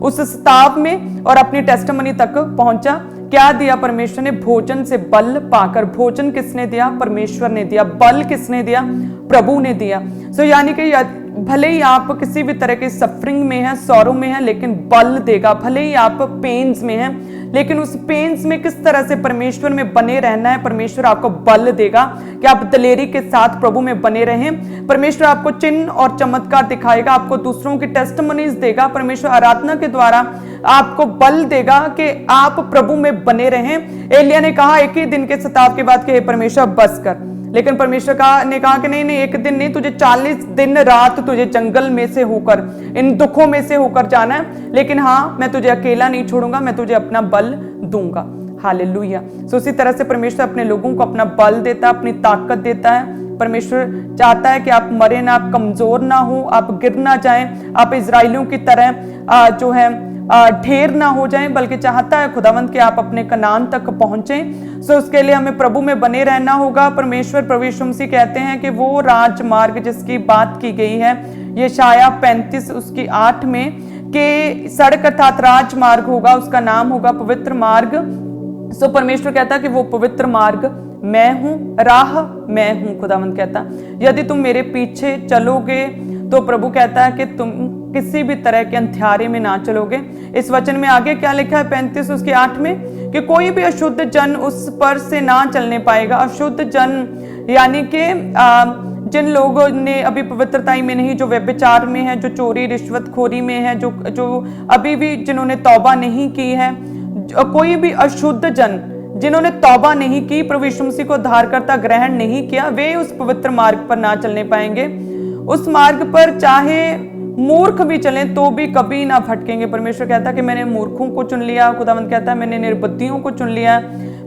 उस सताव में, और अपनी टेस्टिमनी तक पहुंचा। क्या दिया परमेश्वर ने, भोजन से बल पाकर। भोजन किसने दिया, परमेश्वर ने दिया। बल किसने दिया, प्रभु ने दिया। सो यानी कि भले ही आप किसी भी तरह के सफरिंग में हैं, सौरों में हैं, लेकिन बल देगा। भले ही आप पेन्स में हैं, लेकिन उस पेन्स में किस तरह से परमेश्वर में बने रहना है, परमेश्वर आपको बल देगा कि आप दलेरी के साथ प्रभु में बने रहें। परमेश्वर आपको चिन्ह और चमत्कार दिखाएगा, आपको दूसरों की टेस्टिमनीज देगा। परमेश्वर आराधना के द्वारा आपको बल देगा कि आप प्रभु में बने रहें। एलिया ने कहा एक ही दिन के सताव के बाद कि हे परमेश्वर बस कर, लेकिन परमेश्वर ने कहा कि नहीं नहीं, एक दिन नहीं, तुझे 40 दिन रात तुझे जंगल में से होकर, इन दुखों में से होकर जाना है, लेकिन हाँ मैं तुझे अकेला नहीं छोड़ूंगा, मैं तुझे अपना बल दूंगा। हालेलुया। सो उसी तरह से परमेश्वर अपने लोगों को अपना बल देता है, अपनी ताकत देता है। परमेश्वर चाहता है कि आप मरे ना, आप कमजोर ना हो, आप गिर ना जाएं, आप इजराइलियों की तरह जो है ढेर ना हो जाएं, बल्कि चाहता है खुदावंद कि आप अपने कनान तक पहुंचें। सो उसके लिए हमें प्रभु में बने रहना होगा। परमेश्वर प्रभु यीशु मसीह कहते हैं कि वो राजमार्ग जिसकी बात की गई है यशायाह 35 उसकी 8 में, कि सड़क अर्थात राजमार्ग होगा, उसका नाम होगा पवित्र मार्ग। सो परमेश्वर कहता है कि वो पवित्र मार्ग मैं हूं, राह मैं हूं। खुदावंद कहता यदि तुम मेरे पीछे चलोगे, तो प्रभु कहता है कि तुम किसी भी तरह के अंधियारे में ना चलोगे। इस वचन में आगे क्या लिखा है 35 उसके 8 में, कि कोई भी अशुद्ध जन उस पर से ना चलने पाएगा। अशुद्ध जन यानी कि जिन लोगों ने अभी पवित्रता में नहीं, जो व्यभिचार में है, जो चोरी रिश्वतखोरी में है, जो अभी भी जिन्होंने तौबा नहीं की है, कोई भी अशुद्ध जन जिन्होंने तौबा नहीं की, प्रभु यीशु मसीह को उद्धारकर्ता ग्रहण नहीं किया, वे उस पवित्र मार्ग पर ना चलने पाएंगे। उस मार्ग पर चाहे मूर्ख भी चलें तो भी कभी ना भटकेंगे। परमेश्वर कहता है कि मैंने मूर्खों को चुन लिया। खुदावंद कहता है मैंने निर्बुद्धियों को चुन लिया।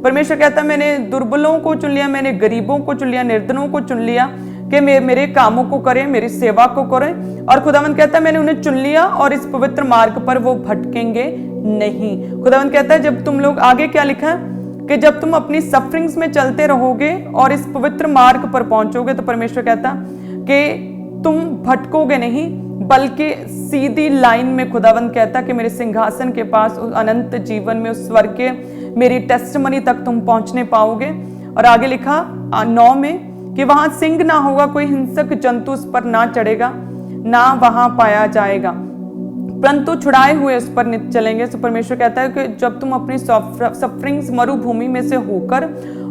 परमेश्वर कहता है मैंने दुर्बलों को चुन लिया, मैंने गरीबों को चुन लिया, निर्धनों को चुन लिया कि मेरे कामों को करें, मेरी सेवा को करें। और खुदावंद कहता है मैंने उन्हें चुन लिया और इस पवित्र मार्ग पर वो भटकेंगे नहीं। खुदावंद कहता है जब तुम लोग, आगे क्या लिखा है कि जब तुम अपनी सफरिंग्स में चलते रहोगे और इस पवित्र मार्ग पर पहुंचोगे, तो परमेश्वर कहता कि तुम भटकोगे नहीं, बल्कि सीधी लाइन में खुदावंद कहता कि मेरे सिंहासन के पास, उस अनंत जीवन में, उस स्वर्ग के मेरी टेस्टमनी तक तुम पहुंचने पाओगे। और आगे लिखा 9 में कि वहां सिंह ना होगा, कोई हिंसक जंतु उस पर ना चढ़ेगा, ना वहां पाया जाएगा, परंतु छुड़ाए हुए उस पर नित्य चलेंगे। तो परमेश्वर कहता है कि जब तुम अपनी सफरिंग्स मरुभूमि में से होकर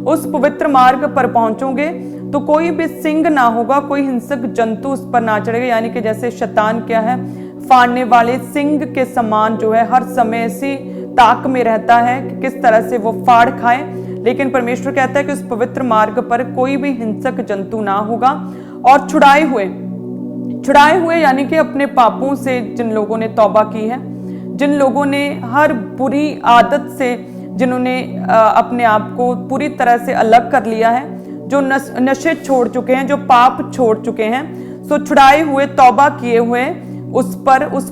उस पवित्र मार्ग पर पहुंचोगे, तो कोई भी सिंह ना होगा, कोई हिंसक जंतु उस पर ना चढ़ेगा। यानी कि जैसे शैतान क्या है, फाड़ने वाले सिंह के समान जो है हर समय ऐसी ताक में रहता है कि किस तरह से वो फाड़ खाए, लेकिन परमेश्वर कहता है कि उस पवित्र मार्ग पर कोई भी हिंसक जंतु ना होगा। और छुड़ाए हुए यानी कि अपने पापों से जिन लोगों ने तौबा की है, जिन लोगों ने हर बुरी आदत से, जिन्होंने अपने आप को पूरी तरह से अलग कर लिया है, जो नशे छोड़ चुके हैं, जो पाप छोड़ चुके हैं, सो छुड़ाए हुए, तौबा किए हुए उस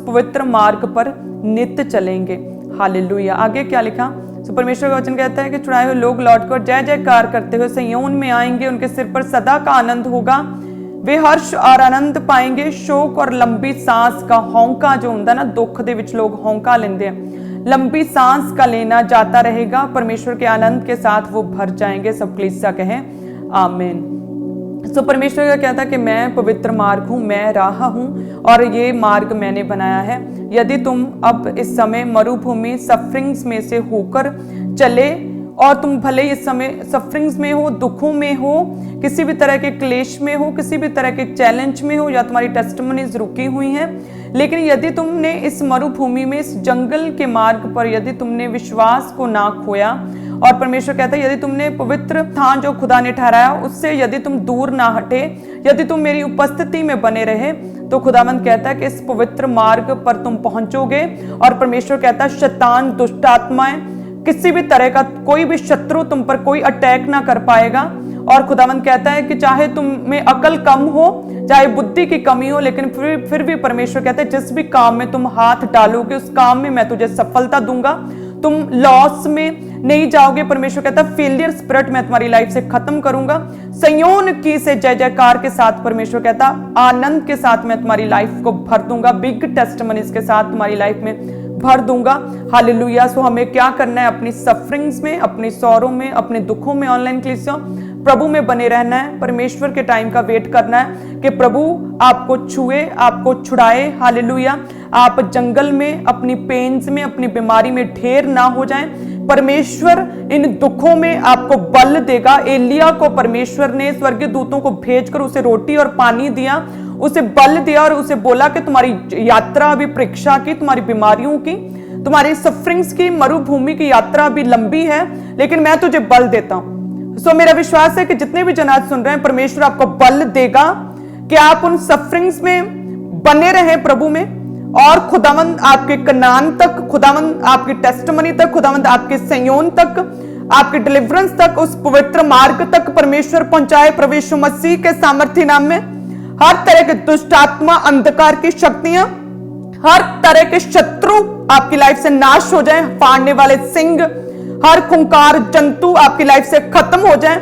पवित्र मार्ग पर नित्य चलेंगे। हालेलुया। आगे क्या लिखा, सो परमेश्वर का वचन कहता है कि छुड़ाए हुए लोग लौटकर जय जयकार करते हुए सिय्योन में आएंगे, उनके सिर पर सदा का आनंद होगा, वे हर्ष और आनंद पाएंगे। शोक और लंबी सांस का हौंका जो होता है ना, दुख दे विच लोग हौंका लेंदे हैं, लंबी सांस का लेना जाता रहेगा। परमेश्वर के आनंद के साथ वो भर जाएंगे। सब कलीसिया कहें आमीन। सो परमेश्वर का कहता है कि मैं पवित्र मार्ग हूं, मैं राह हूं, और ये मार्ग मैंने बनाया है। यदि तुम अब इस समय मरुभूमि सफरिंग्स में से होकर चले, और तुम भले इस समय सफरिंग्स में हो, दुखों में हो, किसी भी तरह के क्लेश में हो, किसी भी तरह के चैलेंज में हो, या तुम्हारी टेस्टिमनीज रुकी हुई हैं, लेकिन यदि तुमने इस मरुभूमि में, इस जंगल के मार्ग पर यदि तुमने विश्वास को ना खोया, और परमेश्वर कहता है यदि तुमने पवित्र स्थान जो खुदा ने ठहराया उससे यदि तुम दूर ना हटे, यदि तुम मेरी उपस्थिति में बने रहे, तो खुदावंद कहता है कि इस पवित्र मार्ग पर तुम पहुंचोगे। और परमेश्वर कहता है शैतान, दुष्ट आत्माएं, किसी भी तरह का कोई भी शत्रु तुम पर कोई अटैक ना कर पाएगा। और खुदावंद कहता है कि चाहे तुम में अकल कम हो, चाहे बुद्धि की कमी हो, लेकिन फिर भी परमेश्वर कहता है जिस भी काम में तुम हाथ डालोगे उस काम में मैं तुझे सफलता दूंगा, तुम लॉस में नहीं जाओगे। परमेश्वर कहता है फेलियर स्पिरिट मैं तुम्हारी लाइफ से खत्म करूंगा। सिय्योन की से जय जयकार के साथ परमेश्वर कहता आनंद के साथ मैं तुम्हारी लाइफ को भर दूंगा, बिग टेस्टिमनीज के साथ तुम्हारी लाइफ में भर दूंगा। हालेलुया। सो हमें क्या करना है, अपनी सफरिंग्स में, अपनी सौरों में, अपने दुखों में, ऑनलाइन क्लिसियों प्रभु में बने रहना है। परमेश्वर के टाइम का वेट करना है कि प्रभु आपको छुए, आपको छुड़ाए। हालेलुया। आप जंगल में, अपनी पेन्स में, अपनी बीमारी में ढेर ना हो जाएं। परमेश्वर इन दुखों में आपको बल देगा। एलिया को परमेश्वर ने स्वर्गीय दूतों को भेजकर उसे रोटी और पानी दिया, उसे बल दिया और उसे बोला कि तुम्हारी यात्रा अभी परीक्षा की, तुम्हारी बीमारियों की, तुम्हारी सफरिंग्स की, मरुभूमि की यात्रा अभी लंबी है, लेकिन मैं तुझे बल देता हूं। सो मेरा विश्वास है कि जितने भी जन आज सुन रहे हैं, परमेश्वर आपको बल देगा कि आप उन सफरिंग्स में बने रहें प्रभु में, और खुदावंद आपके कनान तक, खुदावंद आपकी टेस्टिमनी तक, खुदावंद आपके संयोन तक, आपके डिलीवरेंस तक, उस पवित्र मार्ग तक परमेश्वर पहुंचाए प्रभु यीशु मसीह के सामर्थ्य नाम में। हर तरह के दुष्ट आत्मा, अंधकार की शक्तियां, हर तरह के शत्रु आपकी लाइफ से नाश हो जाएं, फाड़ने वाले सिंह, हर खूंखार जंतु आपकी लाइफ से खत्म हो जाएं,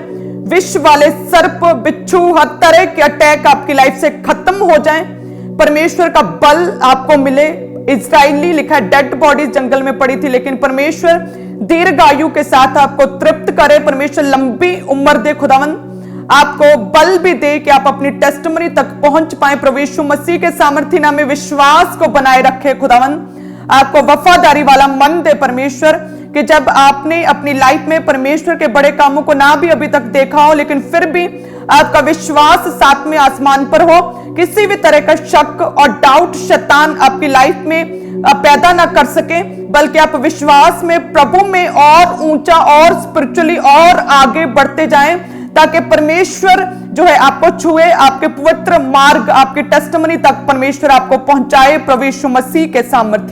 विष वाले सर्प, बिच्छू, हर तरह के अटैक आपकी लाइफ से खत्म हो जाएं। परमेश्वर का बल आपको मिले। इस्राएली लिखा है डेड बॉडीज जंगल में पड़ी थी, लेकिन परमेश्वर दीर्घायु के साथ आपको तृप्त करे। परमेश्वर लंबी उम्र दे, खुदावंद आपको बल भी दे कि आप अपनी टेस्टिमनी तक पहुंच पाए। प्रभु यीशु मसीह के सामर्थ्य नाम में विश्वास को बनाए रखे। खुदावंद आपको वफादारी वाला मन दे परमेश्वर, कि जब आपने अपनी लाइफ में परमेश्वर के बड़े कामों को ना भी अभी तक देखा हो, लेकिन फिर भी आपका विश्वास सातवें आसमान पर हो। किसी भी तरह का शक और डाउट शैतान आपकी लाइफ में पैदा ना कर सके, बल्कि आप विश्वास में, प्रभु में और ऊंचा और स्पिरिचुअली और आगे बढ़ते जाएं, ताकि परमेश्वर जो है आपको छुए, आपके पवित्र मार्ग, आपकी टेस्टिमनी तक परमेश्वर आपको पहुंचाए प्रभु यीशु मसीह के सामर्थ्य